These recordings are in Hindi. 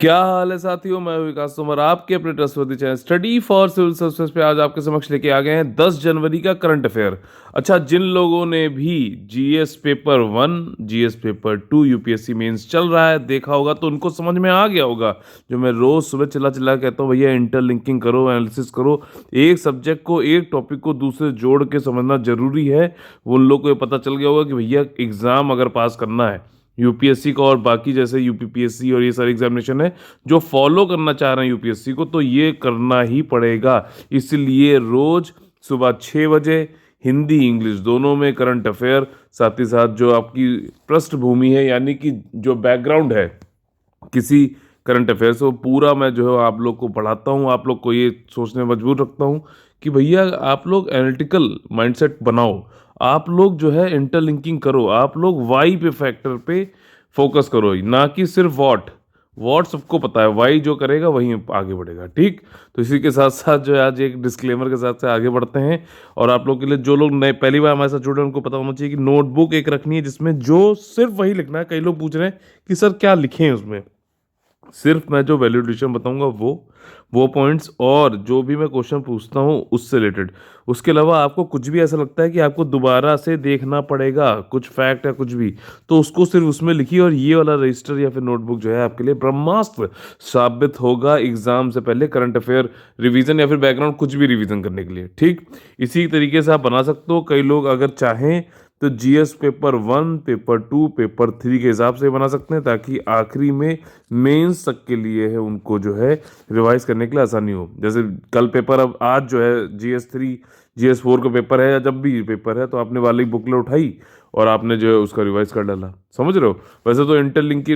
क्या हाल है साथियों। मैं हूं विकास तोमर, आपके अपने trustworthy channel study for civil services पे आज आपके समक्ष लेके आ गए हैं 10 जनवरी का करंट अफेयर। अच्छा, जिन लोगों ने भी GS paper 1, GS paper 2 UPSC mains चल रहा है देखा होगा तो उनको समझ में आ गया होगा। जो मैं रोज सुबह चिल्ला चिल्ला कहता हूँ, भैया इंटरलिंकिंग करो, एनालिसिस करो, एक सब्जेक्ट को, एक टॉपिक को दूसरे जोड़ के समझना जरूरी है। उन लोग को ये पता चल गया होगा कि भैया एग्जाम अगर पास करना है यूपीएससी का और बाकी जैसे यूपीपीएससी और ये सारे एग्जामिनेशन है जो फॉलो करना चाह रहे हैं यूपीएससी को, तो ये करना ही पड़ेगा। इसलिए रोज सुबह 6 बजे हिंदी इंग्लिश दोनों में करंट अफेयर, साथ ही साथ जो आपकी पृष्ठभूमि है यानी कि जो बैकग्राउंड है किसी करंट अफेयर से, वो पूरा मैं जो है आप लोग को पढ़ाता हूँ। आप लोग को ये सोचने में मजबूर रखता हूँ कि भैया आप लोग एनालिटिकल माइंडसेट बनाओ, आप लोग जो है इंटरलिंकिंग करो, आप लोग वाई पे फैक्टर पे फोकस करो, ना कि सिर्फ वॉट। वॉट सबको पता है, वाई जो करेगा वही आगे बढ़ेगा। ठीक, तो इसी के साथ साथ जो है आज एक डिस्क्लेमर के साथ से आगे बढ़ते हैं। और आप लोग के लिए, जो लोग नए पहली बार हमारे साथ जुड़े हैं, उनको पता होना चाहिए कि नोटबुक एक रखनी है जिसमें जो सिर्फ वही लिखना है। कई लोग पूछ रहे हैं कि सर क्या लिखें उसमें। सिर्फ मैं जो वैल्यू एडिशन बताऊंगा वो पॉइंट्स, और जो भी मैं क्वेश्चन पूछता हूँ उससे रिलेटेड। उसके अलावा आपको कुछ भी ऐसा लगता है कि आपको दोबारा से देखना पड़ेगा, कुछ फैक्ट या कुछ भी, तो उसको सिर्फ उसमें लिखिए। और ये वाला रजिस्टर या फिर नोटबुक जो है आपके लिए ब्रह्मास्त्र साबित होगा एग्जाम से पहले करंट अफेयर रिवीजन या फिर बैकग्राउंड कुछ भी रिवीजन करने के लिए। ठीक, इसी तरीके से आप बना सकते हो। कई लोग अगर चाहें तो जीएस पेपर 1, पेपर 2, पेपर 3 के हिसाब से बना सकते हैं, ताकि आखिरी में मेंस तक के लिए है उनको जो है रिवाइज करने के लिए आसानी हो। जैसे कल पेपर, अब आज जो है जीएस 3, जीएस 4 का पेपर है, या जब भी पेपर है तो आपने वाली बुकलेट उठाई और आपने जो है उसका रिवाइज कर डाला। समझ रहे हो? वैसे तो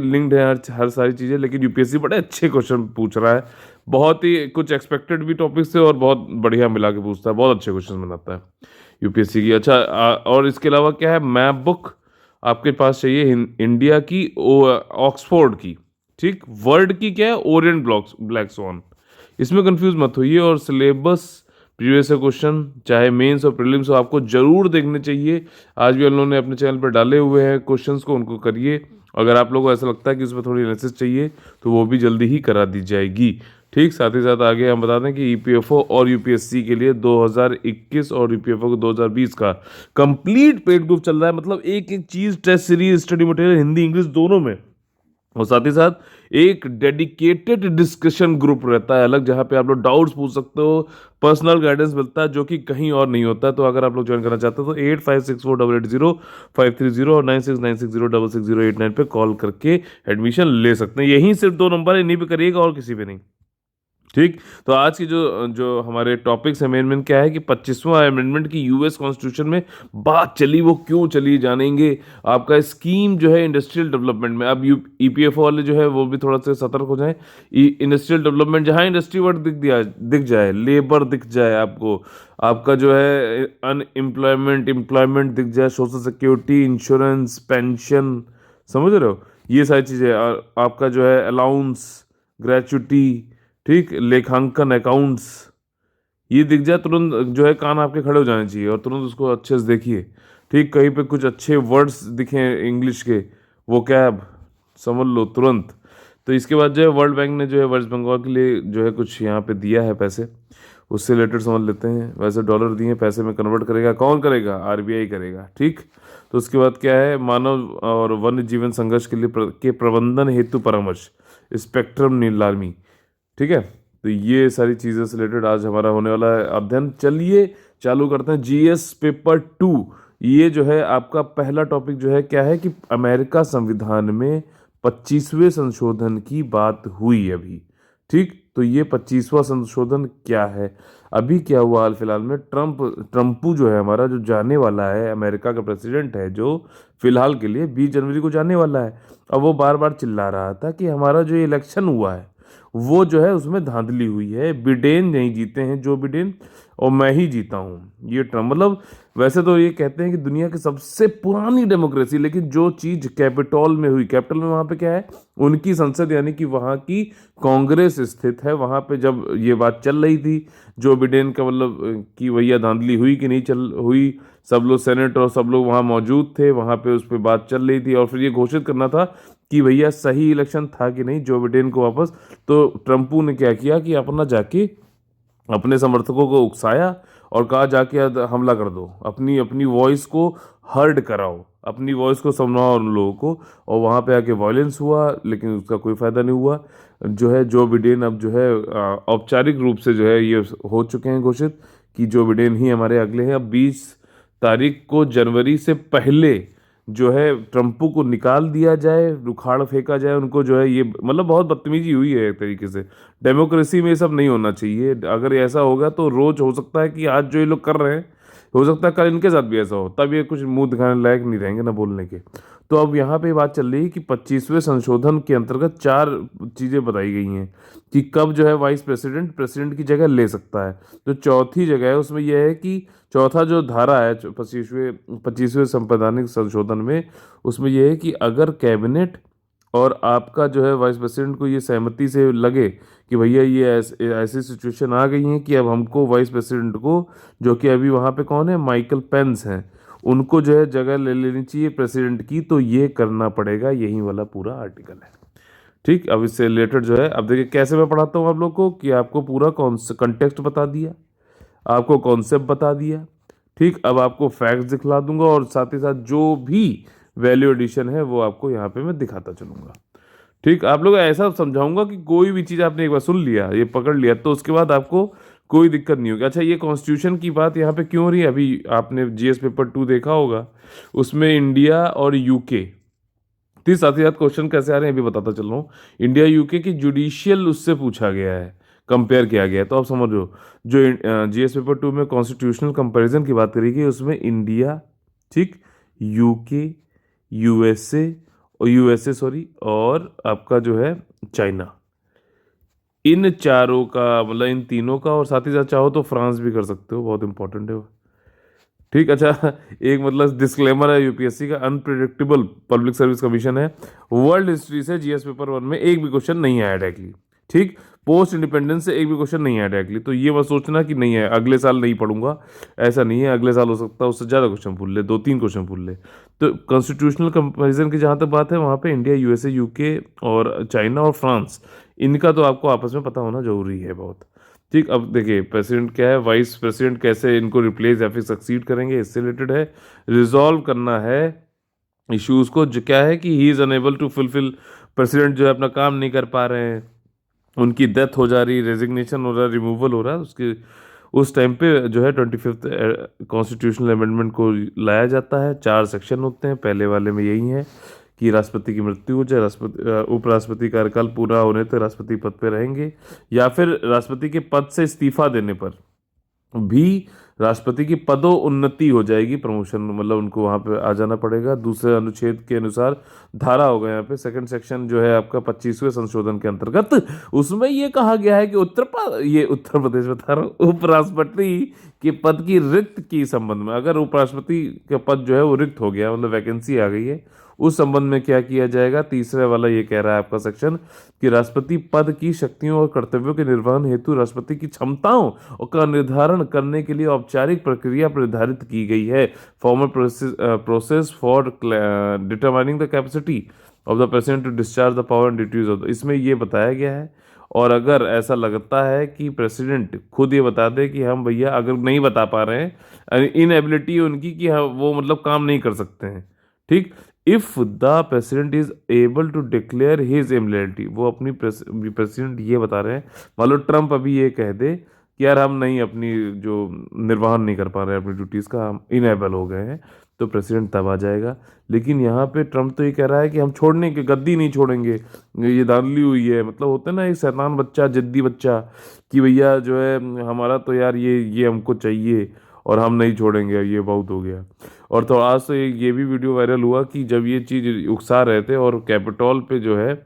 लिंक्ड है हर सारी चीज़ें, लेकिन यूपीएससी बड़े अच्छे क्वेश्चन पूछ रहा है। बहुत ही कुछ एक्सपेक्टेड भी टॉपिक से और बहुत बढ़िया मिला के पूछता है, बहुत अच्छे क्वेश्चन बनाता है यूपीएससी की। अच्छा, और इसके अलावा क्या है, मैप बुक आपके पास चाहिए इंडिया की, ऑक्सफोर्ड की। ठीक, वर्ल्ड की क्या है, ओरिएंट ब्लैक स्वॉन। इसमें कंफ्यूज मत होइए। और सिलेबस प्रीवियस क्वेश्चन चाहे मेंस और प्रीलिम्स हो आपको जरूर देखने चाहिए। आज भी हम लोगों ने अपने चैनल पर डाले हुए हैं क्वेश्चंस को, उनको करिए। अगर आप लोगों को ऐसा लगता है कि उसमें थोड़ी एनालिसिस चाहिए तो वो भी जल्दी ही करा दी जाएगी। ठीक, साथ ही साथ आगे हम बता दें कि ईपीएफओ और यूपीएससी के लिए 2021 और यूपीएफओ को 2020 का कंप्लीट पेड ग्रुप चल रहा है। मतलब एक एक चीज, test series, study material, Hindi English दोनों में। और साथ ही साथ एक डेडिकेटेड डिस्कशन ग्रुप रहता है अलग, जहां पे आप लोग डाउट्स पूछ सकते हो, पर्सनल गाइडेंस मिलता है जो कि कहीं और नहीं होता है। तो अगर आप लोग ज्वाइन करना चाहते हो तो 8564880530 और 9696066089 पे कॉल करके एडमिशन ले सकते हैं। यही सिर्फ 2 नंबर है, इन्हीं पे करिएगा और किसी पे नहीं। ठीक, तो आज की जो जो हमारे टॉपिक्स अमेंडमेंट क्या है कि 25वां अमेंडमेंट की यूएस कॉन्स्टिट्यूशन में बात चली, वो क्यों चली जानेंगे। आपका स्कीम जो है इंडस्ट्रियल डेवलपमेंट में, अब ईपीएफओ वाले जो है वो भी थोड़ा सा सतर्क हो जाएं। इंडस्ट्रियल डेवलपमेंट, जहां इंडस्ट्री वर्ड दिख जाए, लेबर दिख जाए आपको, आपका जो है अनएम्प्लॉयमेंट, एम्प्लॉयमेंट दिख जाए, सोशल सिक्योरिटी, इंश्योरेंस, पेंशन, समझ रहे हो, ये सारी चीज़ें, आपका जो है अलाउंस, ग्रेचुटी, ठीक, लेखांकन, अकाउंट्स, ये दिख जाए तुरंत जो है कान आपके खड़े हो जाने चाहिए और तुरंत उसको अच्छे से देखिए। ठीक, कहीं पे कुछ अच्छे वर्ड्स दिखें इंग्लिश के, वो कैब समझ लो तुरंत। तो इसके बाद जो है वर्ल्ड बैंक ने जो है वेस्ट बंगाल के लिए जो है कुछ यहाँ पे दिया है पैसे, उससे रिलेटेड समझ लेते हैं। वैसे डॉलर दिए, पैसे में कन्वर्ट करेगा कौन, करेगा आरबीआई करेगा। ठीक, तो उसके बाद क्या है, मानव और वन्य जीवन संघर्ष के लिए के प्रबंधन हेतु परामर्श, स्पेक्ट्रम नीलामी। ठीक है, तो ये सारी चीज़ें से रिलेटेड आज हमारा होने वाला है अध्ययन। चलिए चालू करते हैं। जीएस पेपर 2, ये जो है आपका पहला टॉपिक जो है क्या है कि अमेरिका संविधान में 25वें संशोधन की बात हुई अभी। ठीक, तो ये 25वां संशोधन क्या है, अभी क्या हुआ हाल फिलहाल में, ट्रम्पू जो है हमारा, जो जाने वाला है, अमेरिका का प्रेसिडेंट है, जो फिलहाल के लिए 20 जनवरी को जाने वाला है। अब वो बार बार चिल्ला रहा था कि हमारा जो इलेक्शन हुआ है वो जो है उसमें धांधली हुई है, बिडेन नहीं जीते हैं, जो बिडेन, और मैं ही जीता हूँ। ये ट्रम्प, मतलब वैसे तो ये कहते हैं कि दुनिया की सबसे पुरानी डेमोक्रेसी, लेकिन जो चीज़ कैपिटल में हुई, कैपिटल में वहाँ पे क्या है, उनकी संसद यानी कि वहाँ की कांग्रेस स्थित है, वहाँ पे जब ये बात चल रही थी, जो बिडेन का मतलब कि भैया धांधली हुई कि नहीं चल हुई, सब लोग सेनेट और सब लोग वहाँ मौजूद थे, वहाँ पे उस पर बात चल रही थी और फिर ये घोषित करना था कि भैया सही इलेक्शन था कि नहीं, जो बिडेन को वापस। तो ट्रम्पू ने क्या किया कि अपना जाके अपने समर्थकों को उकसाया और कहा जाके हमला कर दो, अपनी अपनी वॉइस को हर्ड कराओ, अपनी वॉइस को सुनाओ उन लोगों को। और वहाँ पे आके वायलेंस हुआ, लेकिन उसका कोई फायदा नहीं हुआ। जो है जो बिडेन अब जो है औपचारिक रूप से जो है ये हो चुके हैं घोषित कि जो बिडेन ही हमारे अगले हैं। अब 20 तारीख को जनवरी से पहले जो है ट्रम्पू को निकाल दिया जाए, उखाड़ फेंका जाए उनको, जो है ये मतलब बहुत बदतमीजी हुई है एक तरीके से। डेमोक्रेसी में ये सब नहीं होना चाहिए। अगर ये ऐसा होगा तो रोज हो सकता है कि आज जो ये लोग कर रहे हैं, हो सकता है कल इनके साथ भी ऐसा हो, तब ये कुछ मुंह दिखाने लायक नहीं रहेंगे ना बोलने के। तो अब यहाँ पे बात चल रही है कि 25वें संशोधन के अंतर्गत 4 चीजें बताई गई हैं कि कब जो है वाइस प्रेसिडेंट प्रेसिडेंट की जगह ले सकता है। तो चौथी जगह है उसमें यह है कि चौथा जो धारा है 25वें संवैधानिक संशोधन में, उसमें यह है कि अगर कैबिनेट और आपका जो है वाइस प्रेसिडेंट को ये सहमति से लगे कि भैया ये ऐसी सिचुएशन आ गई है कि अब हमको वाइस प्रेसिडेंट को, जो कि अभी वहाँ पे कौन है, माइकल पेंस हैं, उनको जो है जगह ले लेनी चाहिए प्रेसिडेंट की, तो ये करना पड़ेगा। यही वाला पूरा आर्टिकल है। ठीक, अब इससे रिलेटेड जो है, अब देखिए कैसे मैं पढ़ाता हूँ आप लोग को कि आपको पूरा कॉन्टेक्स्ट बता दिया, आपको कॉन्सेप्ट बता दिया। ठीक, अब आपको फैक्ट्स दिखला दूंगा और साथ ही साथ जो भी वैल्यू एडिशन है वो आपको यहाँ पे मैं दिखाता चलूंगा। ठीक, आप लोग ऐसा समझाऊंगा कि कोई भी चीज़ आपने एक बार सुन लिया, ये पकड़ लिया, तो उसके बाद आपको कोई दिक्कत नहीं होगी। अच्छा, ये कॉन्स्टिट्यूशन की बात यहाँ पे क्यों हो रही है? अभी आपने जीएस पेपर 2 देखा होगा, उसमें इंडिया और यूके, ठीक, साथ ही साथ क्वेश्चन कैसे आ रहे हैं अभी बताता चल रहा हूँ। इंडिया यूके की जुडिशियल उससे पूछा गया है, कंपेयर किया गया है, तो आप समझ लो। जो जीएस पेपर 2 में कॉन्स्टिट्यूशनल कंपैरिजन की बात करी गई, उसमें इंडिया, ठीक, यूके, यूएसए सॉरी, और आपका जो है चाइना, इन चारों का मतलब इन तीनों का, और साथ ही साथ चाहो तो फ्रांस भी कर सकते हो, बहुत इंपॉर्टेंट है वो। ठीक, अच्छा, एक मतलब डिस्क्लेमर है यूपीएससी का, अनप्रिडिक्टेबल पब्लिक सर्विस कमीशन है। वर्ल्ड हिस्ट्री से जीएस पेपर 1 में एक भी क्वेश्चन नहीं आया डायरेक्टली। ठीक, पोस्ट इंडिपेंडेंस से एक भी क्वेश्चन नहीं आया डायरेक्टली। तो ये मत सोचना कि नहीं है, अगले साल नहीं पढ़ूंगा, ऐसा नहीं है। अगले साल हो सकता है उससे ज़्यादा क्वेश्चन भूल ले, 2-3 क्वेश्चन भूल ले। तो कॉन्स्टिट्यूशनल कंपेरिजन की जहाँ तक बात है, वहाँ पे इंडिया, यूएसए, यूके और चाइना और फ्रांस, इनका तो आपको आपस में पता होना जरूरी है बहुत। ठीक, अब देखिए प्रेसिडेंट क्या है, वाइस प्रेसिडेंट कैसे इनको रिप्लेस या फिर सक्सीड करेंगे, इससे रिलेटेड है। रिजॉल्व करना है इश्यूज को, जो क्या है कि he is unable to fulfil, president जो है अपना काम नहीं कर पा रहे हैं, उनकी डेथ हो जा रही, रेजिग्नेशन हो रहा है, रिमूवल हो रहा है, उसके उस टाइम पे जो है 25th कॉन्स्टिट्यूशनल अमेंडमेंट को लाया जाता है। 4 सेक्शन होते हैं, पहले वाले में यही है कि राष्ट्रपति की मृत्यु हो जाए, उपराष्ट्रपति कार्यकाल पूरा होने तक राष्ट्रपति पद पे रहेंगे, या फिर राष्ट्रपति के पद से इस्तीफा देने पर भी राष्ट्रपति की पदोन्नति हो जाएगी, प्रमोशन, मतलब उनको वहां पे आ जाना पड़ेगा। दूसरे अनुच्छेद के अनुसार धारा होगा यहाँ पे, सेकंड सेक्शन जो है आपका 25वें संशोधन के अंतर्गत, उसमें ये कहा गया है कि ये उत्तर प्रदेश बता रहा हूँ, उपराष्ट्रपति के पद की रिक्त की संबंध में, अगर उपराष्ट्रपति का पद जो है वो रिक्त हो गया, मतलब वैकेंसी आ गई है, उस संबंध में क्या किया जाएगा? तीसरे वाला ये कह रहा है आपका सेक्शन कि राष्ट्रपति पद की शक्तियों और कर्तव्यों के निर्वहन हेतु राष्ट्रपति की क्षमताओं का निर्धारण करने के लिए औपचारिक प्रक्रिया निर्धारित की गई है। Formal process for determining the capacity of the president to discharge the power and duties of, इसमें ये बताया गया है। और अगर ऐसा लगता है कि प्रेसिडेंट खुद ये बता दे कि हम भैया अगर नहीं बता पा रहे हैं, इनएबिलिटी उनकी कि वो मतलब काम नहीं कर सकते हैं, ठीक, if the president is able to declare his immunity, वो अपनी प्रेसिडेंट ये बता रहे हैं, मान लो ट्रम्प अभी ये कह दे कि यार हम नहीं, अपनी जो निर्वहन नहीं कर पा रहे हैं अपनी ड्यूटीज़ का, हम इनेबल हो गए हैं, तो प्रेसिडेंट तब आ जाएगा। लेकिन यहाँ पे ट्रम्प तो ये कह रहा है कि हम छोड़ने के गद्दी नहीं छोड़ेंगे, ये धांधली हुई है, मतलब होता है ना एक शैतान बच्चा, जिद्दी बच्चा, कि भैया जो है हमारा तो यार ये हमको चाहिए और हम नहीं छोड़ेंगे, ये बहुत हो गया। और तो आज तो ये भी वीडियो वायरल हुआ कि जब ये चीज़ उकसा रहे थे और कैपिटॉल पे जो है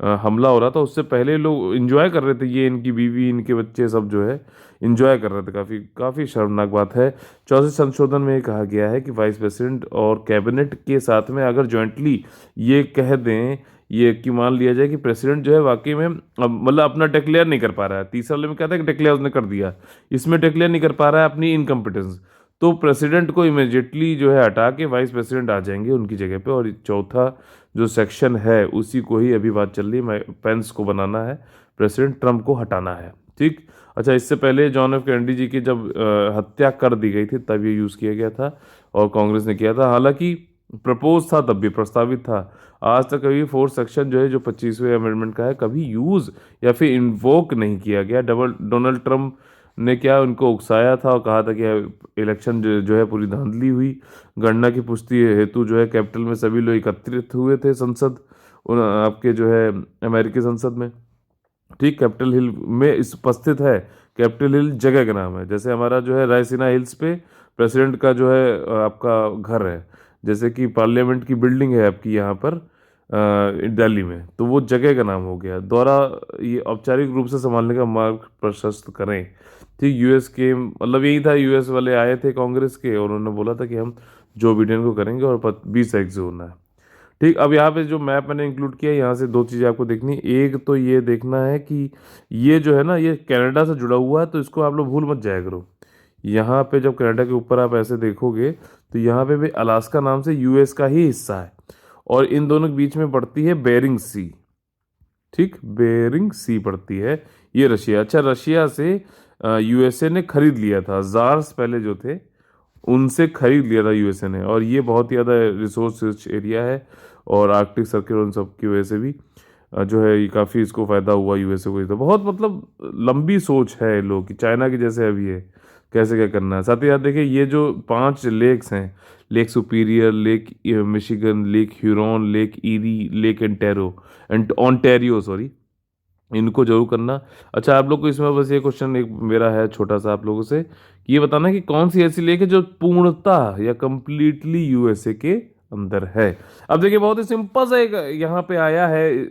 हमला हो रहा था, उससे पहले लोग एंजॉय कर रहे थे, ये इनकी बीवी, इनके बच्चे सब जो है एंजॉय कर रहे थे। काफ़ी काफ़ी शर्मनाक बात है। चौथे संशोधन में कहा गया है कि वाइस प्रेसिडेंट और कैबिनेट के साथ में अगर जॉइंटली ये कह दें, ये कि मान लिया जाए कि प्रेसिडेंट जो है वाकई में मतलब अपना डिक्लेयर नहीं कर पा रहा है, तीसरे वाले में कहता है कि डिक्लेयर उसने कर दिया, इसमें डिक्लेयर नहीं कर पा रहा है अपनी इनकम्पिटेंस, तो प्रेसिडेंट को इमिडिएटली जो है हटा के वाइस प्रेसिडेंट आ जाएंगे उनकी जगह पे। और चौथा जो सेक्शन है उसी को ही अभी बात चल रही है, पेंस को बनाना है प्रेसिडेंट, ट्रम्प को हटाना है। ठीक। अच्छा, इससे पहले जॉन एफ कैनेडी जी की जब हत्या कर दी गई थी तब ये यूज़ किया गया था और कांग्रेस ने किया था। हालांकि प्रपोज था, तब भी प्रस्तावित था। आज तक कभी फोर्थ सेक्शन जो है, जो 25वें अमेंडमेंट का है, कभी यूज़ या फिर इन्वोक नहीं किया गया। डोनाल्ड ट्रम्प ने क्या उनको उकसाया था और कहा था कि इलेक्शन जो है पूरी धांधली हुई। गणना की पुष्टि हेतु जो है कैपिटल में सभी लोग एकत्रित हुए थे, संसद आपके जो है अमेरिकी संसद में। ठीक, कैपिटल हिल में इस उपस्थित है। कैपिटल हिल जगह का नाम है, जैसे हमारा जो है रायसीना हिल्स पे प्रेसिडेंट का जो है आपका घर है, जैसे कि पार्लियामेंट की बिल्डिंग है आपकी यहाँ पर दिल्ली में, तो वो जगह का नाम हो गया। द्वारा ये औपचारिक रूप से संभालने का मार्ग प्रशस्त करें। ठीक, यूएस के मतलब यही था, यूएस वाले आए थे कांग्रेस के और उन्होंने बोला था कि हम जो बिडेन को करेंगे और 20 तारीख से होना है। ठीक, अब यहाँ पे जो मैप मैंने इंक्लूड किया है, यहाँ से दो चीज़ें आपको देखनी। एक तो ये देखना है कि ये जो है ना, ये कनाडा से जुड़ा हुआ है, तो इसको आप लोग भूल मत जाया करो। यहाँ पे जब कनाडा के ऊपर आप ऐसे देखोगे तो यहाँ पे भी अलास्का नाम से यूएस का ही हिस्सा है और इन दोनों के बीच में पड़ती है बेरिंग सी। ठीक, बेरिंग सी पड़ती है, ये रशिया। अच्छा, रशिया से यूएसए ने खरीद लिया था, जार्स पहले जो थे उनसे खरीद लिया था यूएसए ने, और ये बहुत ही ज़्यादा रिसोर्स रिच एरिया है और आर्कटिक सर्किल उन सब की वजह से भी जो है ये काफ़ी इसको फ़ायदा हुआ यूएसए को। ये तो बहुत मतलब लंबी सोच है लोग की, चाइना की जैसे अभी है कैसे क्या करना है। साथ ही साथ देखिए, ये जो 5 लेक्स हैं, lake superior, lake Michigan, lake Huron, lake eerie, lake Ontario sorry, इनको जरूर करना। अच्छा, आप लोग को इसमें बस ये क्वेश्चन एक मेरा है छोटा सा आप लोगों से, कि ये बताना कि कौन सी ऐसी लेक है जो पूर्णतः या कंप्लीटली यूएसए के अंदर है। अब देखिए, बहुत ही सिंपल सा एक यहाँ पे आया है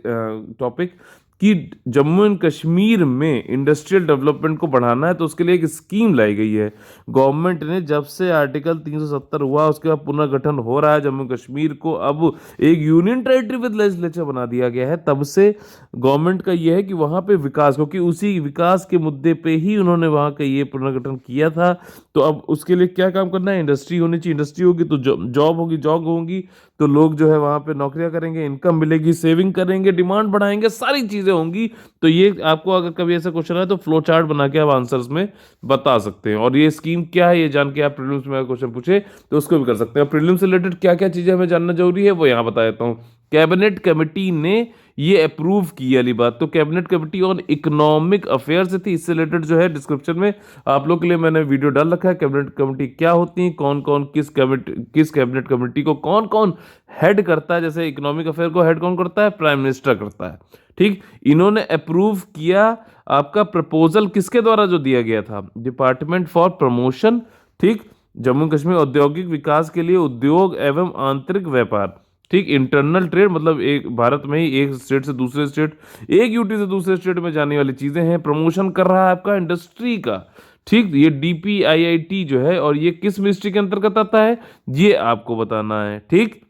टॉपिक कि जम्मू एंड कश्मीर में इंडस्ट्रियल डेवलपमेंट को बढ़ाना है, तो उसके लिए एक स्कीम लाई गई है गवर्नमेंट ने। जब से आर्टिकल 370 हुआ उसके बाद पुनर्गठन हो रहा है, जम्मू कश्मीर को अब एक यूनियन टेरिटरी विद लेजिस्लेचर बना दिया गया है। तब से गवर्नमेंट का यह है कि वहाँ पे विकास, क्योंकि उसी विकास के मुद्दे पे ही उन्होंने वहाँ का ये पुनर्गठन किया था। तो अब उसके लिए क्या काम करना है, इंडस्ट्री होनी चाहिए, इंडस्ट्री होगी तो जॉब होगी, जॉब होगी तो लोग जो है वहाँ पे नौकरियां करेंगे, इनकम मिलेगी, सेविंग करेंगे, डिमांड बढ़ाएंगे, सारी चीज़ें होंगी। तो ये आपको अगर कभी ऐसा क्वेश्चन है तो फ्लो चार्ट बना के आप आंसर्स में बता सकते हैं। और ये स्कीम क्या है ये जान के आप प्रीलिम्स में क्वेश्चन पूछे तो उसको भी कर सकते हैं। प्रीलिम्स से रिलेटेड क्या क्या चीज़ें हमें जानना जरूरी है वो यहाँ बता देता हूँ। कैबिनेट कमेटी ने ये अप्रूव की वाली बात, तो cabinet committee on economic affairs थी, इससे रिलेटेड जो है डिस्क्रिप्शन में आप लोग के लिए मैंने वीडियो डाल रखा है। कैबिनेट कमेटी क्या होती है, कौन कौन किस कैबिनेट कमेटी को कौन कौन हेड करता है। जैसे इकोनॉमिक अफेयर को हेड कौन करता है, प्राइम मिनिस्टर करता है। ठीक, इन्होंने अप्रूव किया आपका प्रपोजल किसके द्वारा जो दिया गया था, डिपार्टमेंट फॉर प्रमोशन। ठीक, जम्मू कश्मीर औद्योगिक विकास के लिए उद्योग एवं आंतरिक व्यापार। ठीक, इंटरनल ट्रेड मतलब एक भारत में ही एक स्टेट से दूसरे स्टेट, एक यूटी से दूसरे स्टेट में जाने वाली चीजें हैं। प्रमोशन कर रहा है आपका इंडस्ट्री का। ठीक, ये डीपीआईआईटी जो है, और ये किस मिनिस्ट्री के अंतर्गत आता है ये आपको बताना है। ठीक,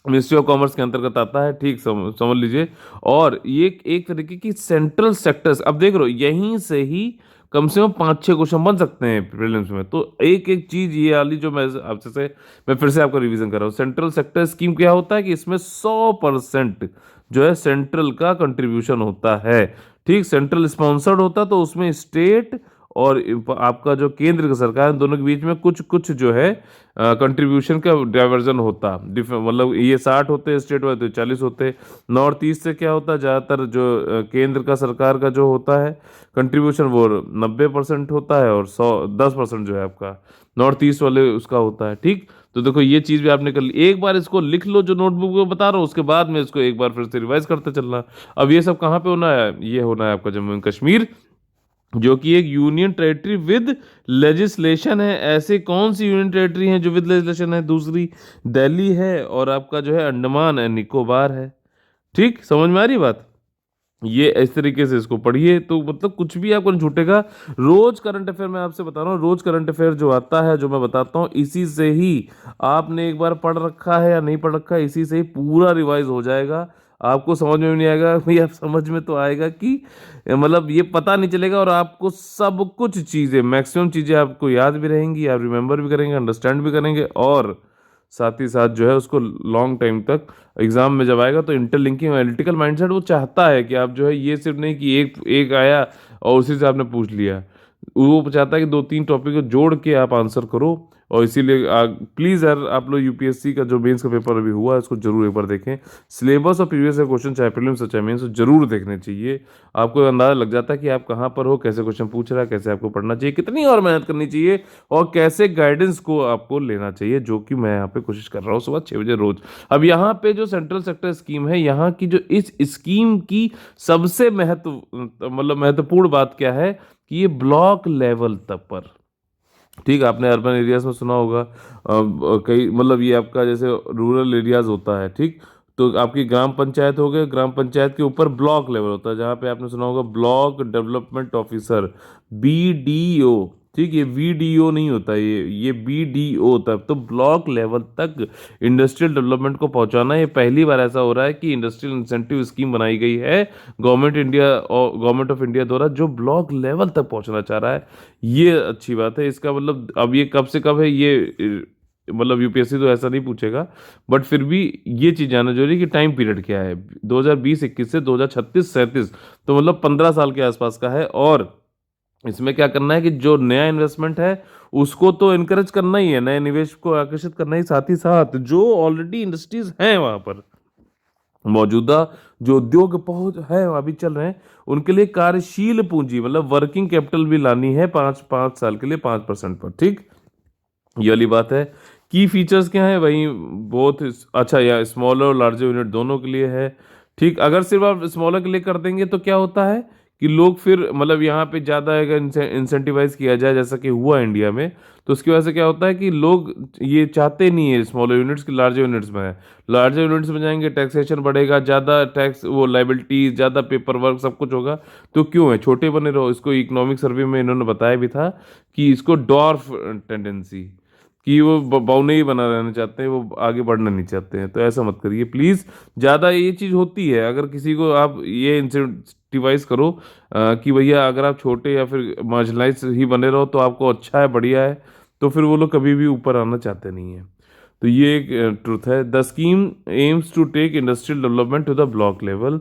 मिनिस्ट्री ऑफ कॉमर्स के अंतर्गत आता है। ठीक, समझ लीजिए। और ये एक तरीके की सेंट्रल सेक्टर्स, अब देख रहे हो यहीं से ही कम से कम 5-6 क्वेश्चन बन सकते हैं प्रीलिम्स में। तो एक एक चीज ये वाली जो मैं आपसे से मैं फिर से आपको रिवीजन कर रहा हूँ। सेंट्रल सेक्टर स्कीम क्या होता है कि इसमें 100% जो है सेंट्रल का कंट्रीब्यूशन होता है। ठीक, सेंट्रल स्पॉन्सर्ड होता है, तो उसमें स्टेट और आपका जो केंद्र का सरकार, दोनों के बीच में कुछ कुछ जो है कंट्रीब्यूशन का डाइवर्जन होता। मतलब ये 60 होते हैं स्टेट वाले, तो 40 होते हैं। नॉर्थ ईस्ट से क्या होता है, ज़्यादातर जो केंद्र का सरकार का जो होता है कंट्रीब्यूशन वो 90% होता है, और 10% जो है आपका नॉर्थ ईस्ट वाले उसका होता है। ठीक, तो देखो ये चीज़ भी आपने कर ली। एक बार इसको लिख लो जो नोटबुक में बता रहा हूँ, उसके बाद में इसको एक बार फिर से रिवाइज करते चलना। अब ये सब कहाँ पे होना है, ये होना है आपका जम्मू एंड कश्मीर, जो कि एक यूनियन टेरिटरी विद लेजिस्लेशन है। ऐसे कौन सी यूनियन टेरिटरी है जो विद लेजिस्लेशन है, दूसरी दिल्ली है और आपका जो है अंडमान एंड निकोबार है। ठीक, समझ में आ रही बात। ये इस तरीके से इसको पढ़िए तो मतलब कुछ भी आपको नहीं छूटेगा। रोज करंट अफेयर मैं आपसे बता रहा हूँ, रोज करंट अफेयर जो आता है जो मैं बताता हूँ, इसी से ही आपने एक बार पढ़ रखा है या नहीं पढ़ रखा है, इसी से ही पूरा रिवाइज हो जाएगा। आपको समझ में भी नहीं आएगा भैया, समझ में तो आएगा कि मतलब ये पता नहीं चलेगा, और आपको सब कुछ चीज़ें, मैक्सिमम चीज़ें आपको याद भी रहेंगी, आप रिमेंबर भी करेंगे, अंडरस्टैंड भी करेंगे, और साथ ही साथ जो है उसको लॉन्ग टाइम तक एग्जाम में जब आएगा तो इंटरलिंकिंग एनालिटिकल माइंडसेट वो चाहता है कि आप जो है ये सिर्फ नहीं कि एक एक आया और उसी से आपने पूछ लिया, वो चाहता है कि दो तीन टॉपिक को जोड़ के आप आंसर करो। और इसीलिए प्लीज़ यार, आप लोग यूपीएससी का जो मेंस का पेपर अभी हुआ है उसको जरूर एक बार देखें। सिलेबस और प्रीवियस क्वेश्चन चाहे प्रीलिम्स चाहे मेंस जरूर देखने चाहिए। आपको अंदाजा लग जाता है कि आप कहाँ पर हो, कैसे क्वेश्चन पूछ रहा है, कैसे आपको पढ़ना चाहिए, कितनी और मेहनत करनी चाहिए, और कैसे गाइडेंस को आपको लेना चाहिए, जो कि मैं यहाँ पे कोशिश कर रहा हूँ सुबह 6 बजे रोज। अब यहाँ पे जो सेंट्रल सेक्टर स्कीम है, यहाँ की जो इस स्कीम की सबसे महत्वपूर्ण बात क्या है कि ये ब्लॉक लेवल तक पर, ठीक, आपने अर्बन एरियाज में सुना होगा, कई ये आपका जैसे रूरल एरियाज होता है, ठीक, तो आपकी ग्राम पंचायत हो गए, ग्राम पंचायत के ऊपर ब्लॉक लेवल होता है, जहाँ पे आपने सुना होगा ब्लॉक डेवलपमेंट ऑफिसर, बीडीओ, ठीक, ये वीडीओ नहीं होता, ये बीडीओ होता है। तो ब्लॉक लेवल तक इंडस्ट्रियल डेवलपमेंट को पहुंचाना, ये पहली बार ऐसा हो रहा है कि इंडस्ट्रियल इंसेंटिव स्कीम बनाई गई है गवर्नमेंट ऑफ इंडिया द्वारा, जो ब्लॉक लेवल तक पहुंचना चाह रहा है। ये अच्छी बात है। इसका अब ये कब से कब है, ये यूपीएससी तो ऐसा नहीं पूछेगा, बट फिर भी ये चीज़ जानना जरूरी है कि टाइम पीरियड क्या है, 2020-21 से 2036-37, तो 15 साल के आसपास का है। और इसमें क्या करना है कि जो नया इन्वेस्टमेंट है उसको तो इनकरेज करना ही है, नए निवेश को आकर्षित करना ही, साथ ही साथ जो ऑलरेडी इंडस्ट्रीज हैं वहां पर मौजूदा जो उद्योग पहुंच है अभी चल रहे हैं, उनके लिए कार्यशील पूंजी वर्किंग कैपिटल भी लानी है, 5 साल के लिए 5% पर, ठीक, ये वाली बात है। की फीचर्स क्या है, वही बहुत अच्छा, या स्मॉलर और लार्जर यूनिट दोनों के लिए है, ठीक। अगर सिर्फ आप स्मॉलर के लिए कर देंगे तो क्या होता है कि लोग फिर यहाँ पे ज़्यादा अगर इंसेंटिवाइज किया जाए जैसा कि हुआ इंडिया में, तो उसकी वजह से क्या होता है कि लोग ये चाहते नहीं है स्मॉलर यूनिट्स की लार्जर यूनिट्स में है। लार्जर यूनिट्स में जाएंगे, टैक्सेशन बढ़ेगा, ज़्यादा टैक्स, वो लाइबिलिटी, ज़्यादा पेपर वर्क, सब कुछ होगा। तो क्यों है, छोटे बने रहो। इसको इकोनॉमिक सर्वे में इन्होंने बताया भी था कि इसको डॉर्फ टेंडेंसी, कि वो बौने ही बना रहना चाहते हैं, वो आगे बढ़ना नहीं चाहते हैं। तो ऐसा मत करिए प्लीज़। ज़्यादा ये चीज़ होती है, अगर किसी को आप ये इंसेंटिवाइज करो कि भैया अगर आप छोटे या फिर मार्जिनलाइज ही बने रहो तो आपको अच्छा है, बढ़िया है, तो फिर वो लोग कभी भी ऊपर आना चाहते नहीं है। तो ये एक ट्रुथ है। The scheme aims to take industrial development to the block level,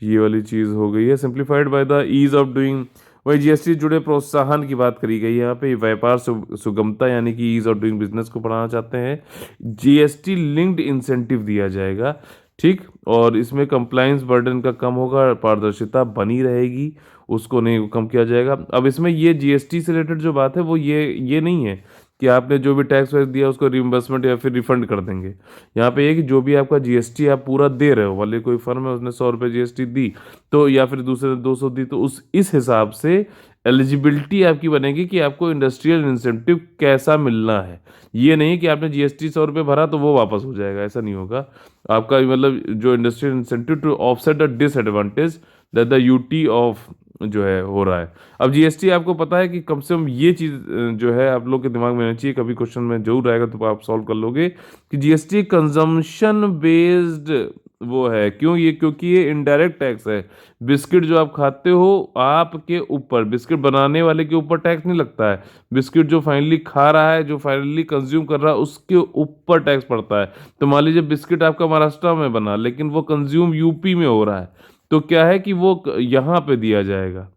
ये वाली चीज़ हो गई है। Simplified by the ease of doing, वही जीएसटी जुड़े प्रोत्साहन की बात करी गई है यहाँ पे। व्यापार सुगमता यानी कि ईज ऑफ डूइंग बिजनेस को बढ़ाना चाहते हैं। जीएसटी लिंक्ड इंसेंटिव दिया जाएगा, ठीक, और इसमें कंप्लायंस बर्डन का कम होगा, पारदर्शिता बनी रहेगी, उसको नहीं कम किया जाएगा। अब इसमें ये जीएसटी से रिलेटेड जो बात है वो ये नहीं है कि आपने जो भी टैक्स वैक्स दिया उसको रिइंबर्समेंट या फिर रिफंड कर देंगे। यहाँ पे ये कि जो भी आपका जीएसटी आप पूरा दे रहे हो, वाले कोई फर्म है उसने 100 रुपये जीएसटी दी, तो या फिर दूसरे ने 200 दी, तो इस हिसाब से एलिजिबिलिटी आपकी बनेगी कि आपको इंडस्ट्रियल इंसेंटिव कैसा मिलना है। ये नहीं कि आपने जीएसटी 100 रुपये भरा तो वो वापस हो जाएगा, ऐसा नहीं होगा। आपका जो industrial incentive to offset the disadvantage that the UT of जो है हो रहा है। अब जीएसटी आपको पता है कि कम से कम ये चीज़ जो है आप लोग के दिमाग में रहनी चाहिए, कभी क्वेश्चन में जरूर आएगा तो आप सॉल्व कर लोगे कि जीएसटी कंजम्पशन बेस्ड वो है। क्योंकि ये इनडायरेक्ट टैक्स है। बिस्किट जो आप खाते हो आपके ऊपर, बिस्किट बनाने वाले के ऊपर टैक्स नहीं लगता है, बिस्किट जो फाइनली खा रहा है, जो फाइनली कंज्यूम कर रहा है, उसके ऊपर टैक्स पड़ता है। तो मान लीजिए बिस्किट आपका महाराष्ट्र में बना लेकिन वो कंज्यूम यूपी में हो रहा है, तो क्या है कि वो यहाँ पे दिया जाएगा।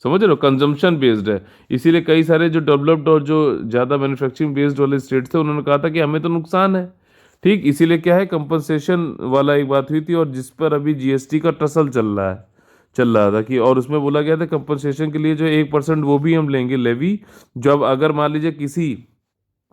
समझ रहे हो, कंजम्पशन बेस्ड है। इसीलिए कई सारे जो डेवलप्ड और जो ज़्यादा मैन्युफैक्चरिंग बेस्ड वाले स्टेट थे उन्होंने कहा था कि हमें तो नुकसान है, ठीक। इसीलिए क्या है, कंपनसेशन वाला एक बात हुई थी, और जिस पर अभी जीएसटी का टसल चल रहा था कि, और उसमें बोला गया था कंपनसेशन के लिए जो 1% वो भी हम लेंगे लेवी, जब अगर मान लीजिए किसी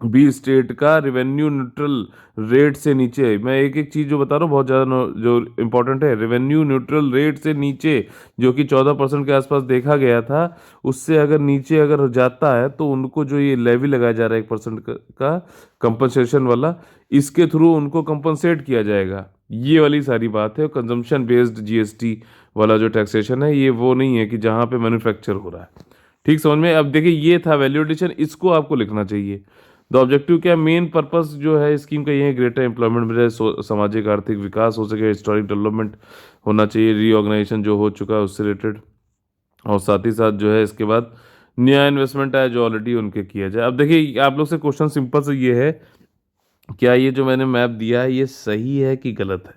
बी स्टेट का रेवेन्यू न्यूट्रल रेट से नीचे, मैं एक एक चीज़ जो बता रहा हूँ बहुत ज़्यादा जो इंपॉर्टेंट है, रेवेन्यू न्यूट्रल रेट से नीचे जो कि 14% के आसपास देखा गया था, उससे अगर नीचे अगर जाता है तो उनको जो ये लेवी लगाया जा रहा है 1% का कंपनसेशन वाला, इसके थ्रू उनको कंपनसेट किया जाएगा। ये वाली सारी बात है। कंजम्पशन बेस्ड जीएसटी वाला जो टैक्सेशन है ये वो नहीं है कि जहाँ पे मैन्युफैक्चर हो रहा है, ठीक, समझ में। अब देखिए ये था वैल्यू एडिशन, इसको आपको लिखना चाहिए। द ऑब्जेक्टिव क्या, मेन पर्पस जो है स्कीम का ये है, ग्रेटर एम्प्लॉयमेंट मिले, सामाजिक आर्थिक विकास हो सके, हिस्टोरिक डेवलपमेंट होना चाहिए, रीऑर्गेनाइजेशन जो हो चुका है उससे रिलेटेड, और साथ ही साथ जो है इसके बाद नया इन्वेस्टमेंट है जो ऑलरेडी उनके किया जाए। अब देखिए आप लोग से क्वेश्चन सिंपल से ये है, क्या ये जो मैंने मैप दिया है ये सही है कि गलत है,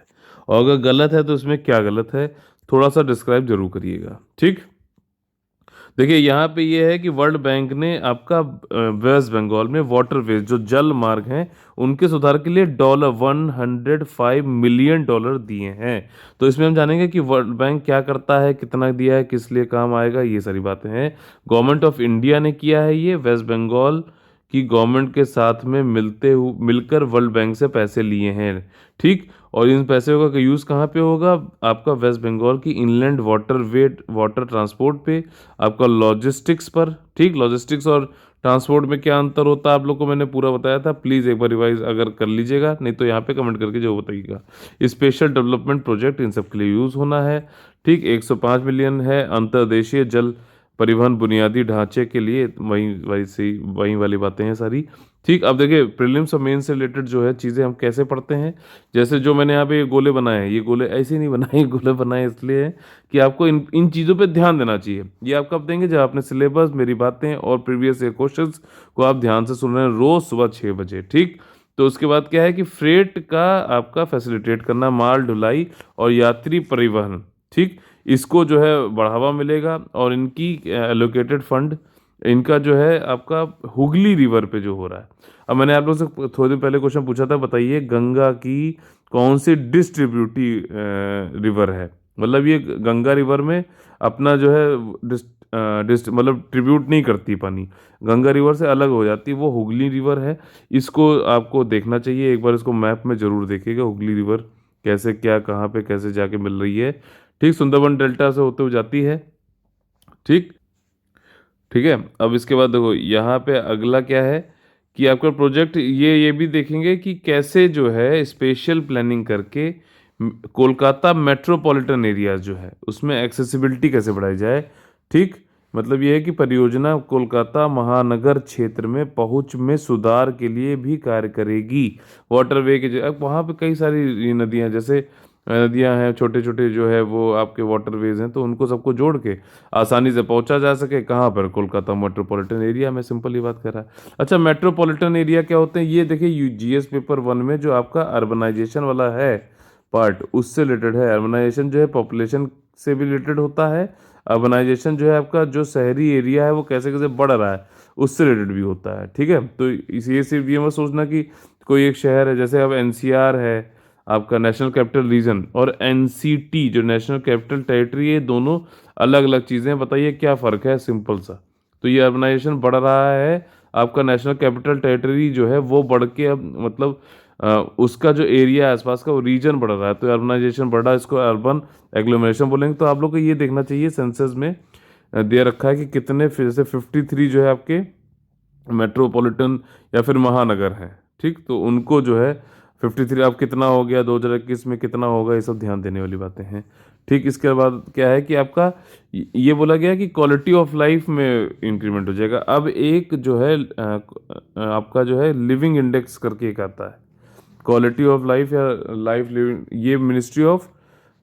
और अगर गलत है तो इसमें क्या गलत है, थोड़ा सा डिस्क्राइब जरूर करिएगा। ठीक, देखिए यहाँ पे ये है कि वर्ल्ड बैंक ने आपका वेस्ट बंगाल में वाटरवेज जो जल मार्ग हैं उनके सुधार के लिए $105 मिलियन दिए हैं। तो इसमें हम जानेंगे कि वर्ल्ड बैंक क्या करता है, कितना दिया है, किस लिए काम आएगा, ये सारी बातें हैं। गवर्नमेंट ऑफ इंडिया ने किया है ये, वेस्ट बंगाल की गवर्नमेंट के साथ में मिलकर वर्ल्ड बैंक से पैसे लिए हैं। ठीक, और इन पैसे का यूज़ कहाँ पे होगा, आपका वेस्ट बंगाल की इनलैंड वाटर ट्रांसपोर्ट पे, आपका लॉजिस्टिक्स पर। ठीक, लॉजिस्टिक्स और ट्रांसपोर्ट में क्या अंतर होता है आप लोग को मैंने पूरा बताया था, प्लीज़ एक बार रिवाइज अगर कर लीजिएगा, नहीं तो यहाँ पे कमेंट करके जो बताइएगा। स्पेशल डेवलपमेंट प्रोजेक्ट इन सब के लिए यूज़ होना है। ठीक, 105 मिलियन है अंतर्देशीय जल परिवहन बुनियादी ढांचे के लिए, वही वाली बातें हैं सारी। ठीक, अब देखिए प्रीलिम्स और मेन से रिलेटेड जो है चीज़ें हम कैसे पढ़ते हैं, जैसे जो मैंने यहाँ पे ये गोले बनाए हैं, ये गोले ऐसे नहीं बनाए, ये गोले बनाए इसलिए हैं कि आपको इन इन चीज़ों पे ध्यान देना चाहिए। ये आप कब देंगे, जब आपने सिलेबस, मेरी बातें और प्रीवियस ईयर क्वेश्चंस को आप ध्यान से सुन रहे हैं रोज़ सुबह 6 बजे। ठीक, तो उसके बाद क्या है कि फ्रेट का आपका फैसिलिटेट करना, माल ढुलाई और यात्री परिवहन। ठीक, इसको जो है बढ़ावा मिलेगा, और इनकी एलोकेटेड फंड इनका जो है आपका हुगली रिवर पे जो हो रहा है। अब मैंने आप लोग से थोड़ी देर पहले क्वेश्चन पूछा था, बताइए गंगा की कौन सी डिस्ट्रीब्यूटिव रिवर है, मतलब ये गंगा रिवर में अपना जो है मतलब ट्रिब्यूट नहीं करती पानी, गंगा रिवर से अलग हो जाती है, वो हुगली रिवर है। इसको आपको देखना चाहिए, एक बार इसको मैप में जरूर देखिएगा, हुगली रिवर कैसे, क्या, कहाँ पे, कैसे जाके मिल रही है। ठीक, सुंदरबन डेल्टा से होते हुए जाती है। ठीक, ठीक है, अब इसके बाद देखो यहाँ पे अगला क्या है कि आपका प्रोजेक्ट ये भी देखेंगे कि कैसे जो है स्पेशल प्लानिंग करके कोलकाता मेट्रोपॉलिटन एरिया जो है उसमें एक्सेसिबिलिटी कैसे बढ़ाई जाए। ठीक, मतलब ये है कि परियोजना कोलकाता महानगर क्षेत्र में पहुंच में सुधार के लिए भी कार्य करेगी। वाटरवे के अब वहाँ पे कई सारी नदियाँ, जैसे नदियाँ हैं छोटे छोटे जो है वो आपके वाटरवेज हैं, तो उनको सबको जोड़ के आसानी से पहुंचा जा सके, कहाँ पर, कोलकाता मेट्रोपॉलिटन एरिया में, सिंपल ही बात कर रहा है। अच्छा, मेट्रोपॉलिटन एरिया क्या होते हैं, ये देखिए जीएस पेपर 1 में जो आपका अर्बनाइजेशन वाला है पार्ट, उससे रिलेटेड है। अर्बनाइजेशन जो है पॉपुलेशन से भी रिलेटेड होता है, अर्बनाइजेशन जो है आपका जो शहरी एरिया है वो कैसे कैसे बढ़ रहा है उससे रिलेटेड भी होता है। ठीक है, तो ये सिर्फ ये मत सोचना कि कोई एक शहर है, जैसे अब एनसीआर है आपका नेशनल कैपिटल रीजन, और एनसीटी जो नेशनल कैपिटल टेरिटरी है, दोनों अलग अलग चीज़ें हैं। बताइए क्या फ़र्क है, सिंपल सा। तो ये अर्बनाइजेशन बढ़ रहा है, आपका नेशनल कैपिटल टेरिटरी जो है वो बढ़ के अब मतलब उसका जो एरिया है आसपास का वो रीजन बढ़ रहा है, तो अर्बनाइजेशन बढ़ रहा है, इसको अर्बन एग्लोमरेशन बोलेंगे। तो आप लोग को ये देखना चाहिए सेंसस में दे रखा है कि कितने, जैसे 53 जो है आपके मेट्रोपॉलिटन या फिर महानगर हैं। ठीक, तो उनको जो है 53 अब कितना हो गया, 2021 में कितना होगा, ये सब ध्यान देने वाली बातें हैं। ठीक, इसके बाद क्या है कि आपका ये बोला गया कि क्वालिटी ऑफ लाइफ में इंक्रीमेंट हो जाएगा। अब एक जो है आपका जो है लिविंग इंडेक्स करके एक आता है, क्वालिटी ऑफ लाइफ या लाइफ लिविंग, ये मिनिस्ट्री ऑफ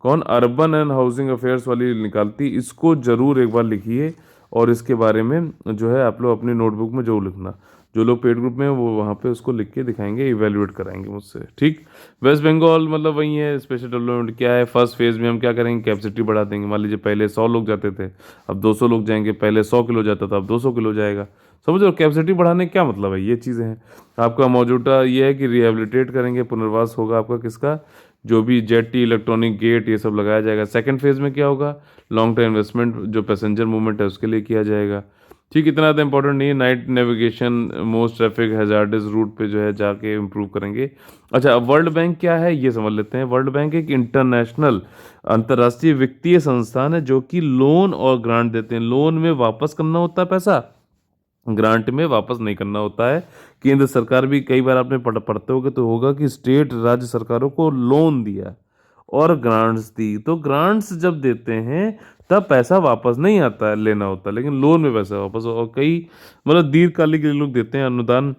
कौन, अर्बन एंड हाउसिंग अफेयर्स वाली निकालती, इसको जरूर एक बार लिखिए, और इसके बारे में जो है आप लोग अपनी नोटबुक में जरूर लिखना। जो लोग पेड ग्रुप में हैं वो वहाँ पे उसको लिख के दिखाएंगे, इवेल्युएट कराएंगे मुझसे। ठीक, वेस्ट बंगाल मतलब वही है, स्पेशल डेवलपमेंट क्या है, फर्स्ट फेज में हम क्या करेंगे, कैपेसिटी बढ़ा देंगे। मान लीजिए पहले 100 लोग जाते थे, अब 200 लोग जाएंगे, पहले 100 किलो जाता था, अब 200 किलो जाएगा। समझ लो कैपेसिटी बढ़ाने का क्या मतलब है, ये चीज़ें हैं। आपका मौजूदा ये है कि रिहेबिलिटेट करेंगे, पुनर्वास होगा आपका किसका, जो भी जेटी, इलेक्ट्रॉनिक गेट, ये सब लगाया जाएगा। सेकंड फेज में क्या होगा, लॉन्ग टर्म इन्वेस्टमेंट जो पैसेंजर मूवमेंट है उसके लिए किया जाएगा। ठीक, इतना ज़्यादा इंपॉर्टेंट नहीं है। Night navigation most traffic hazardous route पे जो है जाके इम्प्रूव करेंगे। अच्छा, अब वर्ल्ड बैंक क्या है ये समझ लेते हैं। वर्ल्ड बैंक एक इंटरनेशनल अंतर्राष्ट्रीय वित्तीय संस्थान है जो कि लोन और ग्रांट देते हैं। लोन में वापस करना होता है पैसा, ग्रांट में वापस नहीं करना होता है। केंद्र सरकार भी, कई बार आपने पढ़ते होगे तो होगा कि स्टेट राज्य सरकारों को लोन दिया और ग्रांट्स दी, तो ग्रांट्स जब देते हैं तब पैसा वापस नहीं आता है, लेना होता है, लेकिन लोन में पैसा वापस, और कई मतलब दीर्घकालिक के लोग देते हैं अनुदान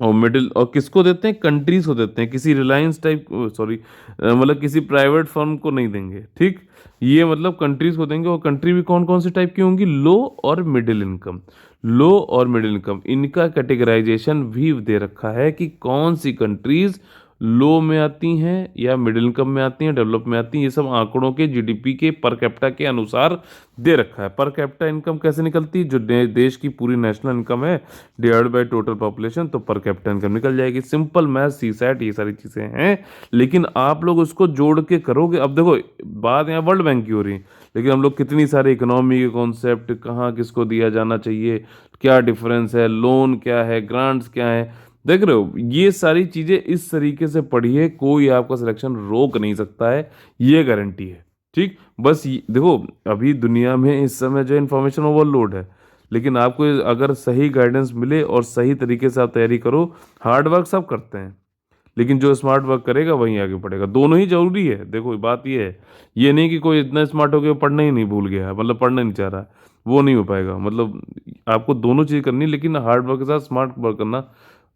और मिडिल और किसको देते हैं, कंट्रीज को देते हैं, किसी रिलायंस टाइप, सॉरी, मतलब किसी प्राइवेट फर्म को नहीं देंगे, ठीक। ये मतलब कंट्रीज को देंगे, और कंट्री भी कौन कौन सी टाइप की होंगी, लो और मिडिल इनकम। लो और मिडिल इनकम इनका कैटेगराइजेशन भी दे रखा है कि कौन सी कंट्रीज लो में आती हैं या मिडिल इनकम में आती हैं, डेवलप में आती हैं। ये सब आंकड़ों के जीडीपी के पर कैपिटा के अनुसार दे रखा है। पर कैपिटा इनकम कैसे निकलती है, जो देश की पूरी नेशनल इनकम है डिवाइड बाय टोटल पॉपुलेशन, तो पर कैपिटा इनकम निकल जाएगी। सिंपल मैथ, सीसैट, ये सारी चीज़ें हैं। लेकिन आप लोग उसको जोड़ के करोगे। अब देखो, बात यहाँ वर्ल्ड बैंक की हो रही है, लेकिन हम लोग कितनी सारे इकोनॉमी के कॉन्सेप्ट, कहाँ किसको दिया जाना चाहिए, क्या डिफरेंस है, लोन क्या है, ग्रांट्स क्या है, देख रहे हो। ये सारी चीज़ें इस तरीके से पढ़िए, कोई आपका सिलेक्शन रोक नहीं सकता है, ये गारंटी है, ठीक। बस देखो, अभी दुनिया में इस समय जो इन्फॉर्मेशन ओवरलोड है, लेकिन आपको अगर सही गाइडेंस मिले और सही तरीके से आप तैयारी करो, हार्ड वर्क सब करते हैं, लेकिन जो स्मार्ट वर्क करेगा वहीं आगे पढ़ेगा। दोनों ही जरूरी है। देखो बात ये है, ये नहीं कि कोई इतना स्मार्ट हो गया पढ़ना ही नहीं भूल गया, मतलब पढ़ना नहीं चाह रहा, वो नहीं हो पाएगा। मतलब आपको दोनों चीज़ करनी है, लेकिन हार्ड वर्क के साथ स्मार्ट वर्क करना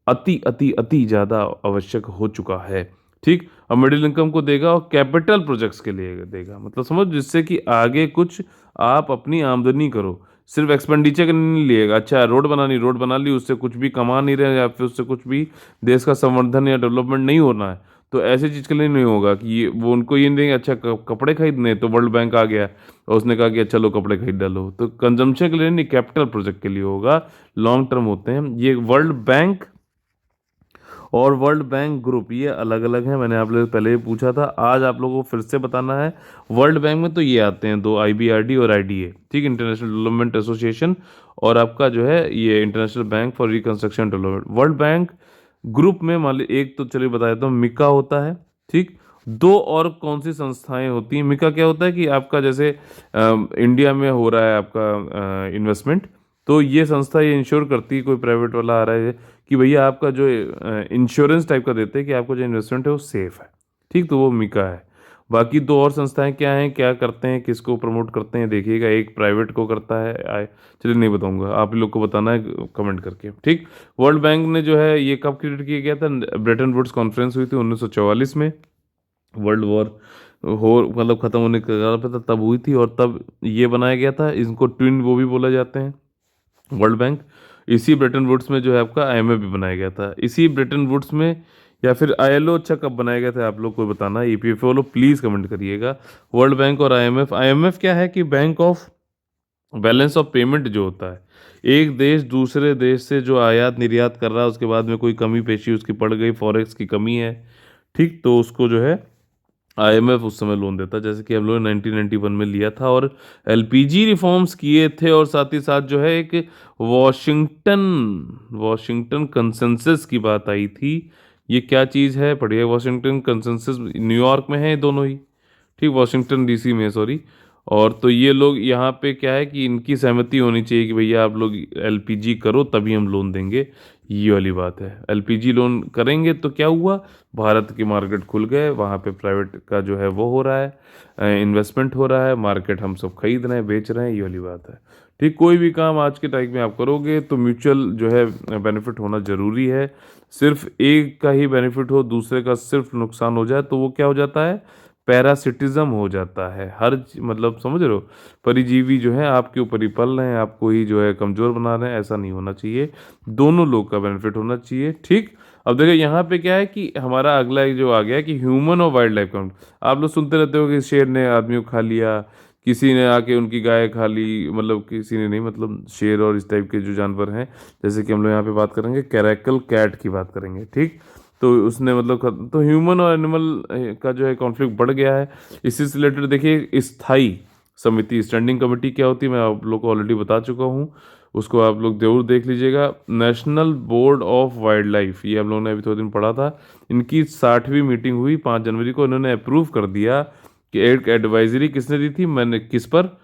अति अति अति ज़्यादा आवश्यक हो चुका है, ठीक। अब मिडिल इनकम को देगा और कैपिटल प्रोजेक्ट्स के लिए देगा, मतलब समझ, जिससे कि आगे कुछ आप अपनी आमदनी करो, सिर्फ एक्सपेंडिचर का नहीं लिएगा। अच्छा, रोड बनानी, रोड बना ली, उससे कुछ भी कमा नहीं रहे, या फिर उससे कुछ भी देश का संवर्धन या डेवलपमेंट नहीं होना है, तो ऐसी चीज़ के लिए नहीं होगा कि ये वो उनको ये नहीं देंगे। अच्छा, कपड़े खरीदने, तो वर्ल्ड बैंक आ गया और उसने कहा कि चलो कपड़े खरीद डालो, तो कंजम्पशन के लिए नहीं, कैपिटल प्रोजेक्ट के लिए होगा, लॉन्ग टर्म होते हैं ये। वर्ल्ड बैंक और वर्ल्ड बैंक ग्रुप ये अलग अलग हैं, मैंने आप लोगों से पहले ही पूछा था, आज आप लोगों को फिर से बताना है। वर्ल्ड बैंक में तो ये आते हैं दो, आईबीआरडी और आईडीए, ठीक, इंटरनेशनल डेवलपमेंट एसोसिएशन, और आपका जो है ये international bank for reconstruction development. World bank group में मान ली, एक तो चलिए बता देता हूँ, मिका होता है, ठीक। दो और कौन सी संस्थाएं होती हैं, मिका क्या होता है कि आपका जैसे इंडिया में हो रहा है आपका इन्वेस्टमेंट, तो ये संस्था ये इंश्योर करती है, कोई प्राइवेट वाला आ रहा है कि भैया आपका जो इंश्योरेंस टाइप का देते हैं कि आपका जो इन्वेस्टमेंट है वो सेफ है, ठीक, तो वो मिका है। बाकी दो और संस्थाएं क्या हैं, क्या करते हैं, किसको प्रमोट करते हैं, देखिएगा। एक प्राइवेट को करता है, चलिए नहीं बताऊंगा, आप ही लोग को बताना है कमेंट करके, ठीक। वर्ल्ड बैंक ने जो है ये कब क्रिएट किया गया था, ब्रेटन वुड्स कॉन्फ्रेंस हुई थी 1944 में, वर्ल्ड वॉर हो मतलब ख़त्म होने के कगार पे था, तब हुई थी, और तब ये बनाया गया था। इनको ट्विन वो भी बोला जाते हैं, वर्ल्ड बैंक। इसी ब्रेटन वुड्स में जो है आपका आईएमएफ भी बनाया गया था, इसी ब्रेटन वुड्स में। या फिर आईएलओ, अच्छा कब बनाया गया था आप लोग को बताना, ईपीएफओ वालों प्लीज़ कमेंट करिएगा। वर्ल्ड बैंक और आईएमएफ, आईएमएफ क्या है कि bank of balance of payment जो होता है, एक देश दूसरे देश से जो आयात निर्यात कर रहा है, उसके बाद में कोई कमी पेशी उसकी पड़ गई, फॉरेक्स की कमी है, ठीक, तो उसको जो है आईएमएफ उस समय लोन देता, जैसे कि हम लोग ने 1991 में लिया था, और एलपीजी रिफॉर्म्स किए थे, और साथ ही साथ जो है एक वॉशिंगटन वॉशिंगटन कंसेंसस की बात आई थी। ये क्या चीज़ है, पढ़िए। वॉशिंगटन कंसेंसस न्यूयॉर्क में है ये दोनों ही, ठीक, वॉशिंगटन डीसी में, सॉरी। और तो ये लोग यहाँ पे क्या है कि इनकी सहमति होनी चाहिए कि भैया आप लोग एलपीजी करो तभी हम लोन देंगे, ये वाली बात है। एलपीजी लोन करेंगे तो क्या हुआ, भारत की मार्केट खुल गए, वहाँ पे प्राइवेट का जो है वो हो रहा है, इन्वेस्टमेंट हो रहा है, मार्केट हम सब खरीद रहे हैं, बेच रहे हैं, ये वाली बात है, ठीक। कोई भी काम आज के टाइम में आप करोगे तो म्यूचुअल जो है बेनिफिट होना ज़रूरी है। सिर्फ एक का ही बेनिफिट हो, दूसरे का सिर्फ नुकसान हो जाए, तो वो क्या हो जाता है, पैरासिटिज्म हो जाता है। मतलब समझ रहे हो, परिजीवी जो है आपके ऊपर ही पल रहे हैं, आपको ही जो है कमज़ोर बना रहे हैं, ऐसा नहीं होना चाहिए। दोनों लोग का बेनिफिट होना चाहिए, ठीक। अब देखो यहाँ पे क्या है कि हमारा अगला एक जो आ गया कि ह्यूमन और वाइल्ड लाइफ काउंट। आप लोग सुनते रहते हो कि शेर ने आदमी को खा लिया, किसी ने आके उनकी गाय खा ली, मतलब किसी ने नहीं, मतलब शेर और इस टाइप के जो जानवर हैं, जैसे कि हम लोग यहाँ पे बात करेंगे कैरेकल कैट की बात करेंगे, ठीक। तो उसने मतलब तो ह्यूमन और एनिमल का जो है कॉन्फ्लिक्ट बढ़ गया है। इसी से रिलेटेड देखिए, स्थायी समिति, स्टैंडिंग कमेटी क्या होती है, मैं आप लोग को ऑलरेडी बता चुका हूँ, उसको आप लोग जरूर देख लीजिएगा। National board of wild life, ये हम लोगों ने अभी थोड़े दिन पढ़ा था, इनकी 60वीं मीटिंग हुई 5 जनवरी को। इन्होंने अप्रूव कर दिया कि एक एडवाइजरी किसने दी थी, मैंने किस पर,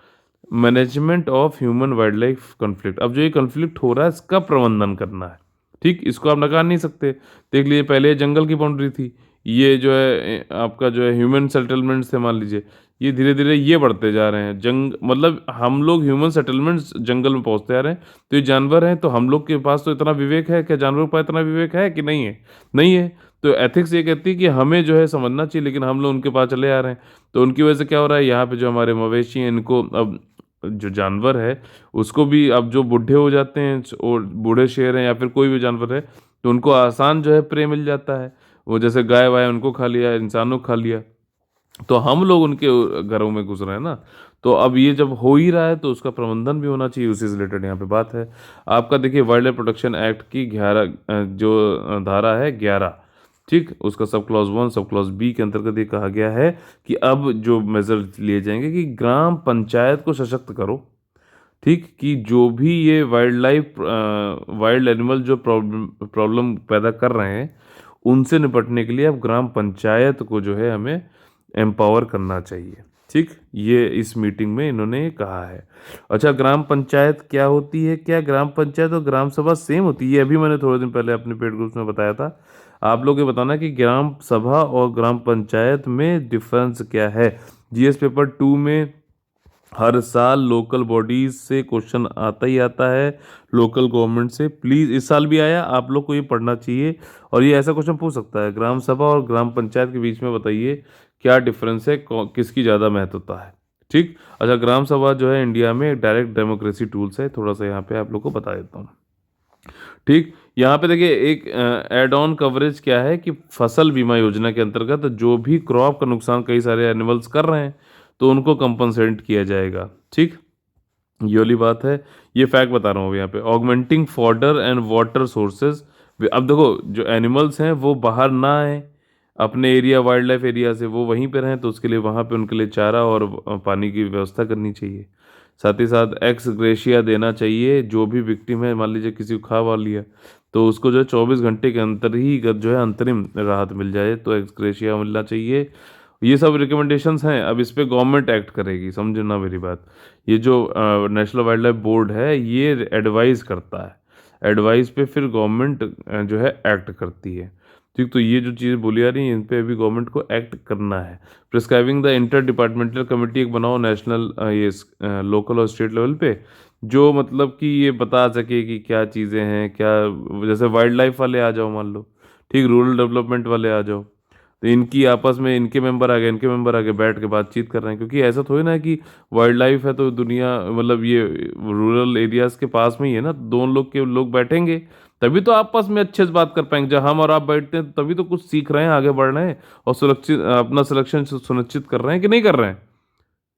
management of human wild life conflict. अब जो ये कॉन्फ्लिक्ट हो रहा है इसका प्रबंधन करना है, ठीक, इसको आप नकार नहीं सकते। देख लीजिए, पहले ये जंगल की बाउंड्री थी, ये जो है आपका जो है ह्यूमन सेटलमेंट्स थे, मान लीजिए ये धीरे धीरे ये बढ़ते जा रहे हैं। मतलब हम लोग ह्यूमन सेटलमेंट्स जंगल में पहुंचते आ रहे हैं, तो ये जानवर हैं, तो हम लोग के पास तो इतना विवेक है क्या? जानवरों के पास इतना विवेक है कि नहीं है? नहीं है। तो एथिक्स ये कहती है कि हमें जो है समझना चाहिए, लेकिन हम लोग उनके पास चले आ रहे हैं। तो उनकी वजह से क्या हो रहा है, यहाँ पे जो हमारे मवेशी हैं इनको अब, जो जानवर है उसको भी अब जो बूढ़े हो जाते हैं और बूढ़े शेर हैं या फिर कोई भी जानवर है, तो उनको आसान जो है प्रे मिल जाता है। वो जैसे गाय वाय उनको खा लिया, इंसानों को खा लिया, तो हम लोग उनके घरों में घुस रहे हैं ना। तो अब ये जब हो ही रहा है तो उसका प्रबंधन भी होना चाहिए, उसी से रिलेटेड यहाँ पे बात है। आपका देखिए वाइल्ड लाइफ प्रोटेक्शन एक्ट की 11 जो धारा है 11, ठीक, उसका sub clause 1 sub clause B के अंतर्गत ये कहा गया है कि अब जो मेजर लिए जाएंगे कि ग्राम पंचायत को सशक्त करो, ठीक, कि जो भी ये वाइल्ड एनिमल जो प्रॉब्लम पैदा कर रहे हैं उनसे निपटने के लिए अब ग्राम पंचायत को जो है हमें एम्पावर करना चाहिए। ठीक, ये इस मीटिंग में इन्होंने कहा है। अच्छा, ग्राम पंचायत क्या होती है? क्या ग्राम पंचायत और ग्राम सभा सेम होती है? ये अभी मैंने थोड़े दिन पहले अपने पेड ग्रुप्स में बताया था। आप लोग ये बताना कि ग्राम सभा और ग्राम पंचायत में डिफरेंस क्या है। जीएस पेपर 2 में हर साल लोकल बॉडीज से क्वेश्चन आता ही आता है, लोकल गवर्नमेंट से। प्लीज़, इस साल भी आया, आप लोग को ये पढ़ना चाहिए। और ये ऐसा क्वेश्चन पूछ सकता है, ग्राम सभा और ग्राम पंचायत के बीच में बताइए क्या डिफरेंस है, किसकी ज़्यादा महत्वता है। ठीक। अच्छा, ग्राम सभा जो है इंडिया में एक डायरेक्ट डेमोक्रेसी टूल्स है, थोड़ा सा यहाँ पे आप लोग को बता देता हूँ। ठीक, यहाँ पे देखिए एक एड ऑन कवरेज क्या है कि फसल बीमा योजना के अंतर्गत जो भी क्रॉप का नुकसान कई सारे एनिमल्स कर रहे हैं तो उनको कंपनसेट किया जाएगा। ठीक, ये वाली बात है। ये फैक्ट बता रहा हूँ अभी यहाँ पे, augmenting fodder and water sources. अब देखो जो एनिमल्स हैं वो बाहर ना आए अपने एरिया, वाइल्ड लाइफ एरिया से, वो वहीं पे रहें, तो उसके लिए वहाँ पे उनके लिए चारा और पानी की व्यवस्था करनी चाहिए। साथ ही साथ एक्स ग्रेशिया देना चाहिए, जो भी विक्टिम है, मान लीजिए किसी को खा वा लिया तो उसको जो है 24 घंटे के अंदर ही अगर जो है अंतरिम राहत मिल जाए तो एक्स ग्रेशिया मिलना चाहिए। ये सब रिकमेंडेशंस हैं। अब इस पे गवर्नमेंट एक्ट करेगी, समझना मेरी बात। ये जो नेशनल वाइल्ड लाइफ बोर्ड है ये एडवाइस करता है, एडवाइस पे फिर गवर्नमेंट जो है एक्ट करती है। ठीक, तो ये जो चीज़ें बोली आ रही हैं इन पे अभी गवर्नमेंट को एक्ट करना है। Prescribing the inter departmental committee एक बनाओ नेशनल, ये लोकल और स्टेट लेवल पे, जो मतलब कि ये बता सके कि क्या चीज़ें हैं क्या। जैसे वाइल्ड लाइफ वाले आ जाओ मान लो, ठीक, रूरल डेवलपमेंट वाले आ जाओ, तो इनकी आपस में, इनके मेंबर आ गए, इनके मेंबर आ गए, बैठ के बातचीत कर रहे हैं। क्योंकि ऐसा थोड़ी ना है कि वाइल्ड लाइफ है तो दुनिया, मतलब ये रूरल एरियाज के पास में ही है ना, दोनों लोग के लोग बैठेंगे तभी तो आपस में अच्छे से बात कर पाएंगे। जब हम और आप बैठते हैं तभी तो कुछ सीख रहे हैं, आगे बढ़ रहे हैं और सुरक्षित अपना सिलेक्शन सुनिश्चित कर रहे हैं कि नहीं कर रहे हैं?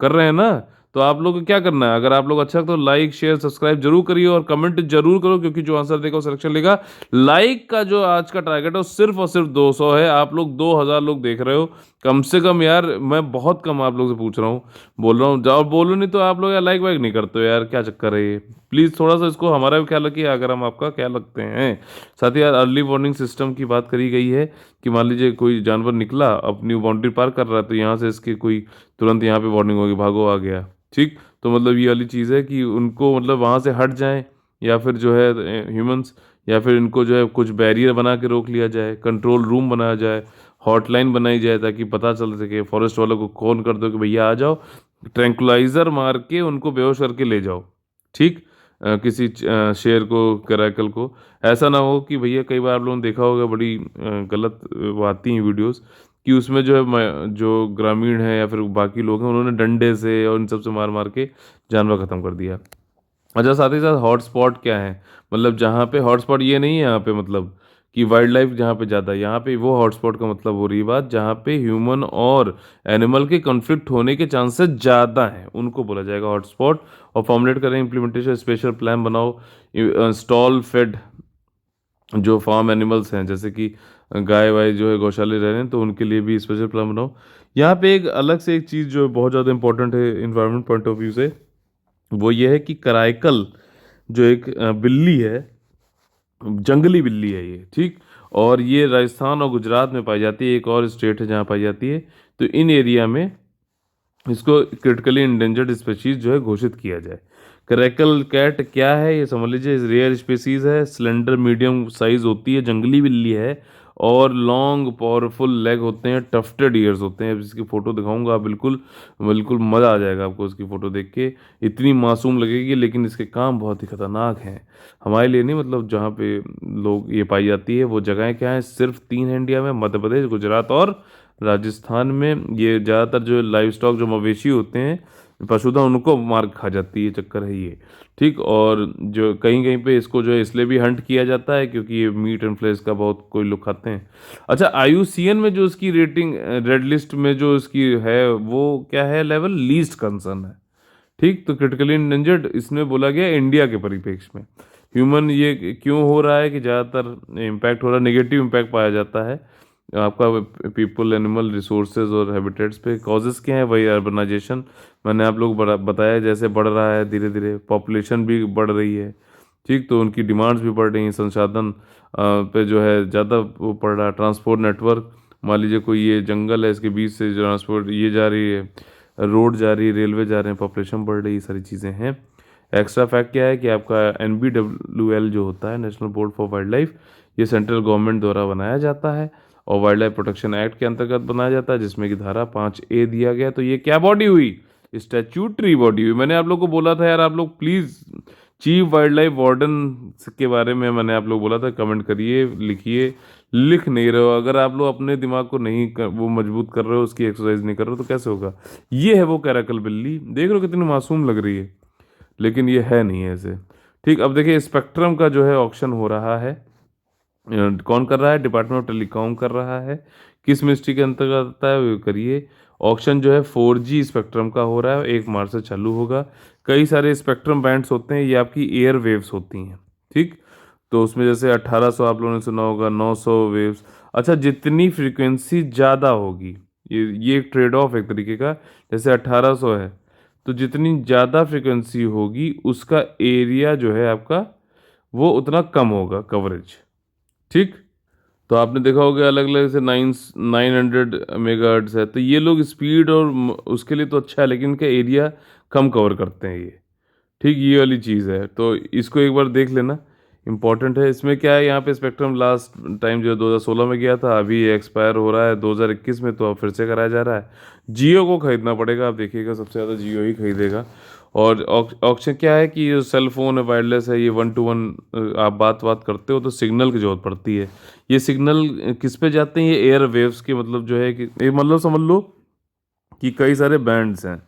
कर रहे हैं ना। तो आप लोग को क्या करना है, अगर आप लोग अच्छा तो लाइक शेयर सब्सक्राइब जरूर करिए और कमेंट जरूर करो, क्योंकि जो आंसर देगा वो सिलेक्शन लेगा। लाइक का जो आज का टारगेट है वो सिर्फ और सिर्फ 200 है। आप लोग 2000 लोग देख रहे हो, कम से कम यार, मैं बहुत कम आप लोग से पूछ रहा हूँ, बोल रहा हूँ, जाओ बोलो, नहीं तो आप लोग यार लाइक वाइक नहीं करते हो यार, क्या चक्कर है ये? प्लीज़ थोड़ा सा इसको हमारा भी ख्याल रखिए अगर हम आपका ख्याल रखते हैं। साथ ही यार अर्ली वार्निंग सिस्टम की बात करी गई है कि मान लीजिए कोई जानवर निकला अपनी बाउंड्री पार कर रहा है तो यहाँ से इसकी कोई तुरंत यहाँ पे वार्निंग होगी, भागो आ गया। ठीक, तो मतलब ये वाली चीज़ है कि उनको मतलब वहाँ से हट जाएं, या फिर जो है ह्यूमंस, या फिर इनको जो है कुछ बैरियर बना के रोक लिया जाए, कंट्रोल रूम बनाया जाए, हॉटलाइन बनाई जाए, ताकि पता चल सके, फॉरेस्ट वालों को कॉल कर दो कि भैया आ जाओ, ट्रैंकुलाइजर मार के उनको बेहोश करके ले जाओ। ठीक, किसी शेर को, करैकल को। ऐसा ना हो कि भैया, कई बार आप लोगों ने देखा होगा बड़ी गलत वो आती हैं वीडियोस कि उसमें जो है जो ग्रामीण है या फिर बाकी लोग हैं उन्होंने डंडे से और इन सब से मार मार के जानवर ख़त्म कर दिया। अच्छा, साथ ही साथ हॉटस्पॉट क्या है, मतलब जहाँ पे हॉटस्पॉट ये नहीं है यहाँ पे मतलब कि वाइल्ड लाइफ जहाँ पे ज़्यादा है, यहाँ पे वो हॉटस्पॉट का मतलब हो रही बात जहाँ पे ह्यूमन और एनिमल के कॉन्फ्लिक्ट होने के चांसेस ज़्यादा हैं, उनको बोला जाएगा हॉटस्पॉट। और फॉर्मुलेट करें इम्प्लीमेंटेशन, स्पेशल प्लान बनाओ, स्टॉल फेड जो फार्म एनिमल्स हैं, जैसे कि गाय वाय जो है गौशाले रह रहे हैं तो उनके लिए भी स्पेशल प्लान बनाओ। यहाँ पे एक अलग से एक चीज़ जो बहुत ज़्यादा इंपॉर्टेंट है इन्वायरमेंट पॉइंट ऑफ व्यू से, वो ये है कि कराइकल जो एक बिल्ली है, जंगली बिल्ली है ये, ठीक, और ये राजस्थान और गुजरात में पाई जाती है, एक और स्टेट है जहाँ पाई जाती है। तो इन एरिया में इसको क्रिटिकली इंडेंजर्ड स्पीशीज जो है घोषित किया जाए। करैकल कैट क्या है ये समझ लीजिए, रेयर स्पीसीज है, स्लेंडर मीडियम साइज होती है, जंगली बिल्ली है और लॉन्ग पावरफुल लेग होते हैं, टफ्टेड ईयर्स होते हैं। अब इसकी फ़ोटो दिखाऊंगा, आप बिल्कुल बिल्कुल मज़ा आ जाएगा आपको उसकी फ़ोटो देख के। इतनी मासूम लगेगी, लेकिन इसके काम बहुत ही खतरनाक हैं। हमारे लिए नहीं, मतलब जहाँ पे लोग ये पाई जाती है वो जगहें क्या हैं, सिर्फ 3 हैं इंडिया में, मध्य प्रदेश, गुजरात और राजस्थान में। ये ज़्यादातर जो लाइव स्टॉक, जो मवेशी होते हैं, पशुधन, उनको मार खा जाती है, चक्कर है ये। ठीक। और जो कहीं कहीं पे इसको जो है इसलिए भी हंट किया जाता है क्योंकि ये मीट एंड फ्लेश का बहुत कोई लोग खाते हैं। अच्छा, IUCN में जो इसकी रेटिंग, रेड लिस्ट में जो इसकी है, वो क्या है, लेवल लीस्ट कंसर्न है। ठीक। तो क्रिटिकली इंडेंजर्ड इसमें बोला गया इंडिया के परिप्रेक्ष्य में। ह्यूमन ये क्यों हो रहा है कि ज़्यादातर इम्पैक्ट हो रहा है, नेगेटिव इम्पैक्ट पाया जाता है आपका पीपल, एनिमल, रिसोर्सेज और हैबिटेट्स पे। कॉजेज़ क्या है, वही अर्बनाइजेशन, मैंने आप लोग बताया, जैसे बढ़ रहा है धीरे धीरे, पॉपुलेशन भी बढ़ रही है। ठीक। तो उनकी डिमांड्स भी बढ़ रही हैं, संसाधन पे जो है ज़्यादा वो पड़ रहा है। ट्रांसपोर्ट नेटवर्क, मान लीजिए कोई ये जंगल है, इसके बीच से ट्रांसपोर्ट ये जा रही है, रोड जा रही है, रेलवे जा रहे हैं, पॉपुलेशन बढ़ रही है, ये सारी चीज़ें हैं। एक्स्ट्रा फैक्ट क्या है कि आपका NBWL जो होता है, national board for wild life, ये सेंट्रल गवर्नमेंट द्वारा बनाया जाता है और वाइल्ड लाइफ प्रोटेक्शन एक्ट के अंतर्गत बनाया जाता है, जिसमें कि धारा 5A दिया गया। तो ये क्या बॉडी हुई, स्टैट्यूटरी बॉडी हुई। मैंने आप लोग को बोला था यार, आप लोग please chief wild life warden के बारे में मैंने आप लोग बोला था, कमेंट करिए, लिखिए। लिख नहीं रहे हो, अगर आप लोग अपने दिमाग को नहीं वो मजबूत कर रहे हो, उसकी एक्सरसाइज नहीं कर रहे हो, तो कैसे होगा। ये है वो कैराकल बिल्ली, देख रहे हो कितनी मासूम लग रही है, लेकिन ये है नहीं ऐसे। ठीक। अब देखिए, स्पेक्ट्रम का जो है ऑक्शन हो रहा है, कौन कर रहा है, डिपार्टमेंट ऑफ टेलीकॉम कर रहा है। किस मिनिस्ट्री के अंतर्गत आता है, वो करिए। ऑक्शन जो है 4G स्पेक्ट्रम का हो रहा है, 1 मार्च से चालू होगा। कई सारे स्पेक्ट्रम बैंड्स होते हैं, ये आपकी एयर वेव्स होती हैं। ठीक। तो उसमें जैसे 1800 आप लोगों ने सुना होगा, 900 वेव्स। अच्छा, जितनी फ्रीक्वेंसी ज़्यादा होगी, ये एक ट्रेड ऑफ एक तरीके का, जैसे 1800 है, तो जितनी ज़्यादा फ्रीक्वेंसी होगी उसका एरिया जो है आपका, वो उतना कम होगा कवरेज। ठीक। तो आपने देखा होगा अलग अलग से 900 मेगाहर्ट्ज है, तो ये लोग स्पीड और उसके लिए तो अच्छा है, लेकिन इनका एरिया कम कवर करते हैं ये। ठीक। ये वाली चीज़ है, तो इसको एक बार देख लेना, इंपॉर्टेंट है। इसमें क्या है, यहाँ पे स्पेक्ट्रम लास्ट टाइम जो 2016 में गया था, अभी एक्सपायर हो रहा है 2021 में, तो अब फिर से कराया जा रहा है। जियो को खरीदना पड़ेगा, आप देखिएगा सबसे ज़्यादा जियो ही खरीदेगा। और ऑप्शन क्या है कि ये सेल फोन है, वायरलेस है, ये 1 to 1 आप बात करते हो तो सिग्नल की जरूरत पड़ती है। ये सिग्नल किस पे जाते हैं, ये एयर वेव्स के, मतलब जो है कि ये मतलब समझ लो कि कई सारे बैंड्स हैं।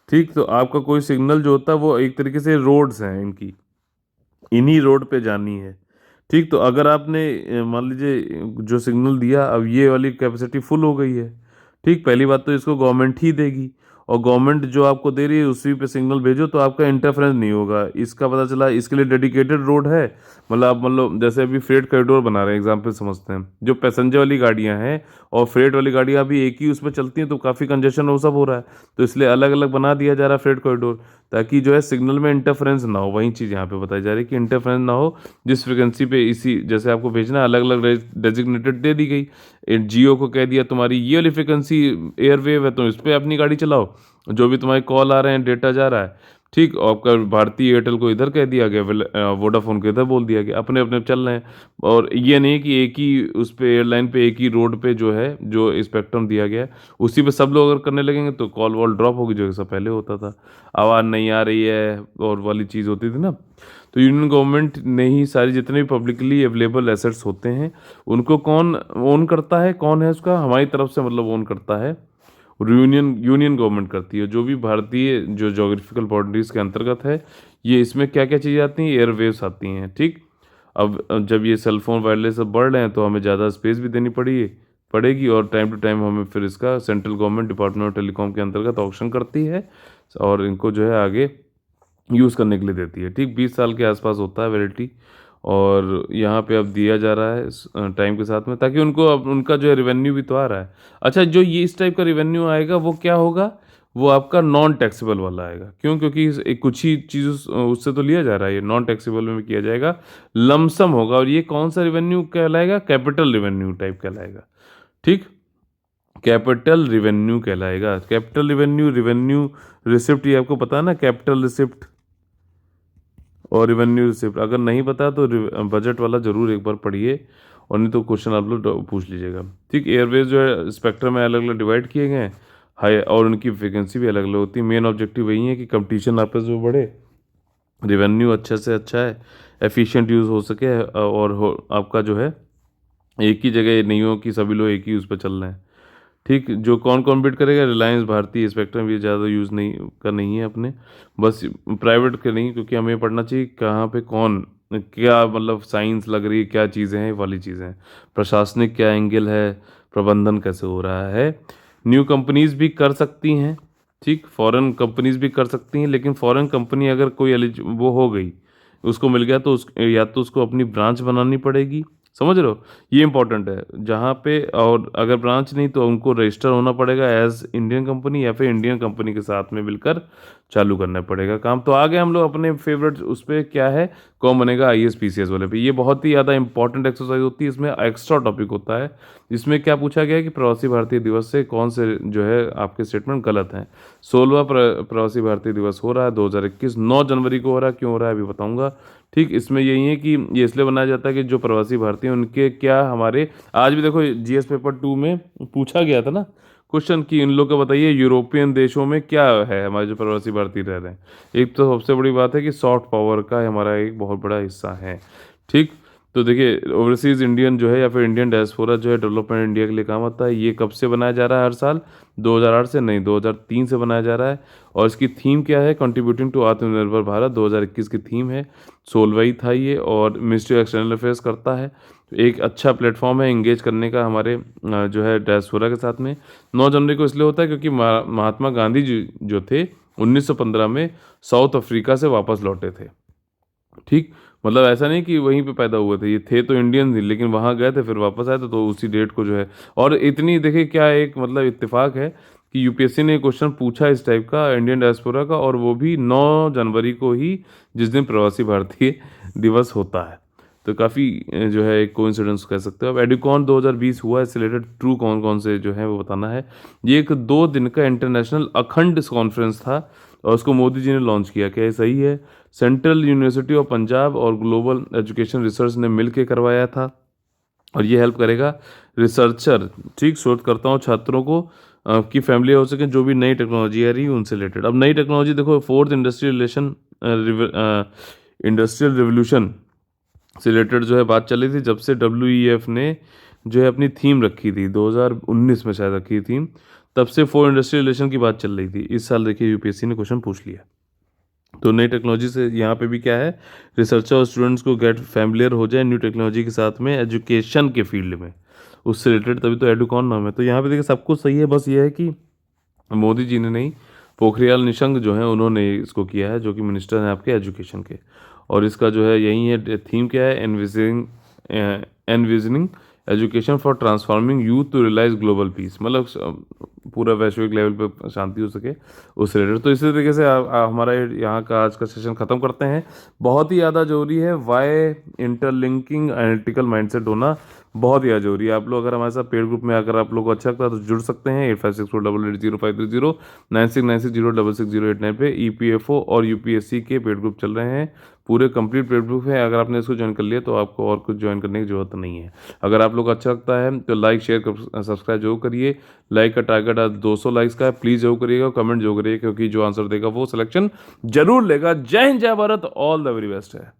ठीक। तो आपका कोई सिग्नल जो होता है वो एक तरीके से रोड्स हैं इनकी, इन्हीं रोड पे जानी है। ठीक। तो अगर आपने मान लीजिए जो सिग्नल दिया, अब ये वाली कैपेसिटी फुल हो गई है। ठीक। पहली बात तो इसको गवर्नमेंट ही देगी, और गवर्नमेंट जो आपको दे रही है उसी पे सिग्नल भेजो, तो आपका इंटरफेरेंस नहीं होगा। इसका पता चला इसके लिए डेडिकेटेड रोड है, मतलब आप मतलब जैसे अभी फ्रेट कॉरिडोर बना रहे हैं, एग्जाम्पल समझते हैं, जो पैसेंजर वाली गाड़ियां हैं और फ्रेट वाली गाड़ियां भी एक ही उस पर चलती हैं, तो काफ़ी कंजेशन वो सब हो रहा है। तो इसलिए अलग अलग बना दिया जा रहा है फ्रेट कॉरिडोर, ताकि जो है सिग्नल में इंटरफेरेंस ना हो। वही चीज़ यहाँ पे बताई जा रही है कि इंटरफेरेंस ना हो, जिस फ्रिक्वेंसी पे इसी जैसे आपको भेजना है, अलग अलग डेजिग्नेटेड दे दी गई। जियो को कह दिया तुम्हारी ये वाली फ्रिक्वेंसी एयरवेव है, तो इस पर अपनी गाड़ी चलाओ, जो भी तुम्हारे कॉल आ रहे हैं, डेटा जा रहा है। ठीक। और आपका भारती एयरटेल को इधर कह दिया गया, वोडाफोन को इधर बोल दिया गया, अपने अपने चल रहे हैं। और ये नहीं कि एक ही उस पे एयरलाइन पे, एक ही रोड पे जो है, जो स्पेक्ट्रम दिया गया है, उसी पे सब लोग अगर करने लगेंगे तो कॉल वॉल ड्रॉप होगी, जो ऐसा पहले होता था, आवाज़ नहीं आ रही है और वाली चीज़ होती थी ना। तो यूनियन गवर्नमेंट ने ही सारी जितने भी पब्लिकली अवेलेबल एसेट्स होते हैं, उनको कौन ओन करता है, कौन है उसका, हमारी तरफ से मतलब ओन करता है, यूनियन यूनियन गवर्नमेंट करती है। जो भी भारतीय जो जोग्राफिकल बाउंड्रीज के अंतर्गत है, ये इसमें क्या क्या चीज़ें आती हैं, एयरवेव्स आती हैं। ठीक। अब जब ये सेल फोन वायरलेस सब बढ़ रहे हैं, तो हमें ज़्यादा स्पेस भी देनी पड़ेगी, और टाइम टू टाइम हमें फिर इसका central government department of telecom के अंतर्गत ऑक्शन करती है, और इनको जो है आगे यूज़ करने के लिए देती है। ठीक। 20 साल के आसपास होता है वैलिडिटी, और यहाँ पे अब दिया जा रहा है टाइम के साथ में, ताकि उनको अब उनका जो है रिवेन्यू भी तो आ रहा है। अच्छा, जो ये इस टाइप का रिवेन्यू आएगा वो क्या होगा, वो आपका नॉन टैक्सेबल वाला आएगा। क्यों? क्योंकि कुछ ही चीज़ उससे तो लिया जा रहा है, ये नॉन टैक्सेबल में किया जाएगा, लमसम होगा। और ये कौन सा रिवेन्यू कहलाएगा, कैपिटल रिवेन्यू टाइप कहलाएगा। ठीक। कैपिटल रिवेन्यू कहलाएगा। कैपिटल रिवेन्यू, रिवेन्यू रिसिप्ट, ये आपको पता है ना, कैपिटल रिसिप्ट और रिवेन्यू रिसिप्ट। अगर नहीं पता तो बजट वाला जरूर एक बार पढ़िए, और नहीं तो क्वेश्चन आप लोग पूछ लीजिएगा। ठीक, एयरवेज जो है स्पेक्ट्रम में अलग अलग डिवाइड किए गए हैं, हाई, और उनकी वैकेंसी भी अलग अलग होती है। मेन ऑब्जेक्टिव वही है कि कंपटीशन आपस में बढ़े, रेवेन्यू अच्छे से अच्छा है, एफिशिएंट यूज़ हो सके, और आपका जो है एक ही जगह नहीं हो कि सभी लोग एक ही उस पर चल रहे हैं। ठीक, जो कौन कॉम्पीट करेगा, रिलायंस, भारती, स्पेक्ट्रम, ये ज़्यादा यूज़ नहीं है अपने, बस प्राइवेट के नहीं, क्योंकि हमें पढ़ना चाहिए कहाँ पे कौन क्या, मतलब साइंस लग रही है, क्या चीज़ें हैं, ये वाली चीज़ें हैं, प्रशासनिक क्या एंगल है, प्रबंधन कैसे हो रहा है। न्यू कंपनीज भी कर सकती हैं, ठीक, फॉरेन कंपनीज भी कर सकती हैं, लेकिन फॉरेन कंपनी अगर कोई वो हो गई, उसको मिल गया, तो या तो उसको अपनी ब्रांच बनानी पड़ेगी, समझ रहे हो, ये इंपॉर्टेंट है जहाँ पे, और अगर ब्रांच नहीं तो उनको रजिस्टर होना पड़ेगा एज इंडियन कंपनी, या फिर इंडियन कंपनी के साथ में मिलकर चालू करना पड़ेगा काम। तो आगे हम लोग अपने फेवरेट उस पर क्या है, कौन बनेगा IAS PCS वाले पे। ये बहुत ही ज़्यादा इंपॉर्टेंट एक्सरसाइज होती है, इसमें एक्स्ट्रा टॉपिक होता है। इसमें क्या पूछा गया है कि प्रवासी भारतीय दिवस से कौन से जो है आपके स्टेटमेंट गलत हैं। 16वां प्रवासी भारतीय दिवस हो रहा है 2021, 9 जनवरी को हो रहा है, क्यों हो रहा है अभी बताऊंगा। ठीक, इसमें यही है कि ये इसलिए बनाया जाता है कि जो प्रवासी भारतीय हैं उनके क्या, हमारे आज भी देखो GS पेपर 2 में पूछा गया था ना क्वेश्चन कि इन लोग का बताइए यूरोपियन देशों में क्या है हमारे जो प्रवासी भारतीय रह रहे हैं। एक तो सबसे बड़ी बात है कि सॉफ्ट पावर का हमारा एक बहुत बड़ा हिस्सा है। ठीक, तो देखिए ओवरसीज इंडियन जो है या फिर इंडियन डायस्पोरा जो है डेवलपमेंट इंडिया के लिए काम आता है। ये कब से बनाया जा रहा है, हर साल 2008 से नहीं 2003 से बनाया जा रहा है। और इसकी थीम क्या है, कंट्रीब्यूटिंग टू आत्मनिर्भर भारत 2021 की थीम है। 16वां था ये, और मिनिस्ट्री ऑफ एक्सटर्नल अफेयर्स करता है। तो एक अच्छा प्लेटफॉर्म है इंगेज करने का हमारे जो है डायस्पोरा के साथ में। 9 जनवरी को इसलिए होता है क्योंकि महात्मा गांधी जी जो थे 1915 में साउथ अफ्रीका से वापस लौटे थे। ठीक, मतलब ऐसा नहीं कि वहीं पे पैदा हुए थे, ये थे तो इंडियन थे, लेकिन वहाँ गए थे फिर वापस आए थे, तो उसी डेट को जो है। और इतनी देखिए क्या एक मतलब इत्तेफाक है कि UPSC ने क्वेश्चन पूछा इस टाइप का इंडियन डायस्पोरा का, और वो भी 9 जनवरी को ही, जिस दिन प्रवासी भारतीय दिवस होता है। तो काफ़ी जो है एक कोइंसिडेंस कह सकते हो आप। एडुकॉन 2020 हुआ, इससे रिलेटेड ट्रू कौन कौन से जो है वो बताना है। ये एक 2 दिन का इंटरनेशनल अखंड कॉन्फ्रेंस था, और उसको मोदी जी ने लॉन्च किया। क्या ये सही है? सेंट्रल यूनिवर्सिटी ऑफ पंजाब और ग्लोबल एजुकेशन रिसर्च ने मिल के करवाया था, और ये हेल्प करेगा रिसर्चर, ठीक, शोधकर्ताओं, छात्रों को की फैमिली हो सके जो भी नई टेक्नोलॉजी आ रही है उनसे रिलेटेड। अब नई टेक्नोलॉजी देखो, 4th इंडस्ट्रियल रिवोल्यूशन से रिलेटेड जो है बात चल रही थी, जब से WEF ने जो है अपनी थीम रखी थी 2019 में शायद रखी थी, तब से 4 इंडस्ट्रियल रिलेशन की बात चल रही थी। इस साल देखिए UPSC ने क्वेश्चन पूछ लिया। तो नई टेक्नोलॉजी से यहाँ पे भी क्या है, रिसर्चर और स्टूडेंट्स को गेट फैमिलियर हो जाए न्यू टेक्नोलॉजी के साथ में एजुकेशन के फील्ड में, उससे रिलेटेड, तभी तो एडुकॉन नाम है। तो यहाँ पे देखिए सब कुछ सही है, बस ये है कि मोदी जी ने नहीं, पोखरियाल निशंक जो है उन्होंने इसको किया है, जो कि मिनिस्टर हैं आपके एजुकेशन के। और इसका जो है यही है, थीम क्या है, envisioning education for transforming youth to realise global peace, मतलब पूरा वैश्विक लेवल पे शांति हो सके उस रिलेटेड। तो इसी तरीके से हमारा यहाँ का आज का सेशन खत्म करते हैं। बहुत ही ज़्यादा जरूरी है वाई इंटरलिंकिंग एनालिटिकल माइंडसेट होना, बहुत ही ज़्यादा जरूरी है। आप लोग अगर हमारे साथ पेड ग्रुप में अगर आप लोग को अच्छा लगता है तो जुड़ सकते हैं 8564880530 9696066089 पे। EPFO और UPSC के पेड ग्रुप चल रहे हैं, पूरे कंप्लीट पेड ग्रुप है। अगर आपने इसको ज्वाइन कर लिया तो आपको और कुछ ज्वाइन करने की जरूरत नहीं है। अगर आप लोग को अच्छा लगता है तो लाइक शेयर सब्सक्राइब जरूर करिए। लाइक का टारगेट आज 200 लाइक्स का है, प्लीज़ जरूर करिएगा, कमेंट जरूर करिएगा, क्योंकि जो आंसर देगा वो सिलेक्शन जरूर लेगा। जय हिंद, जय Bharat, all the very best है।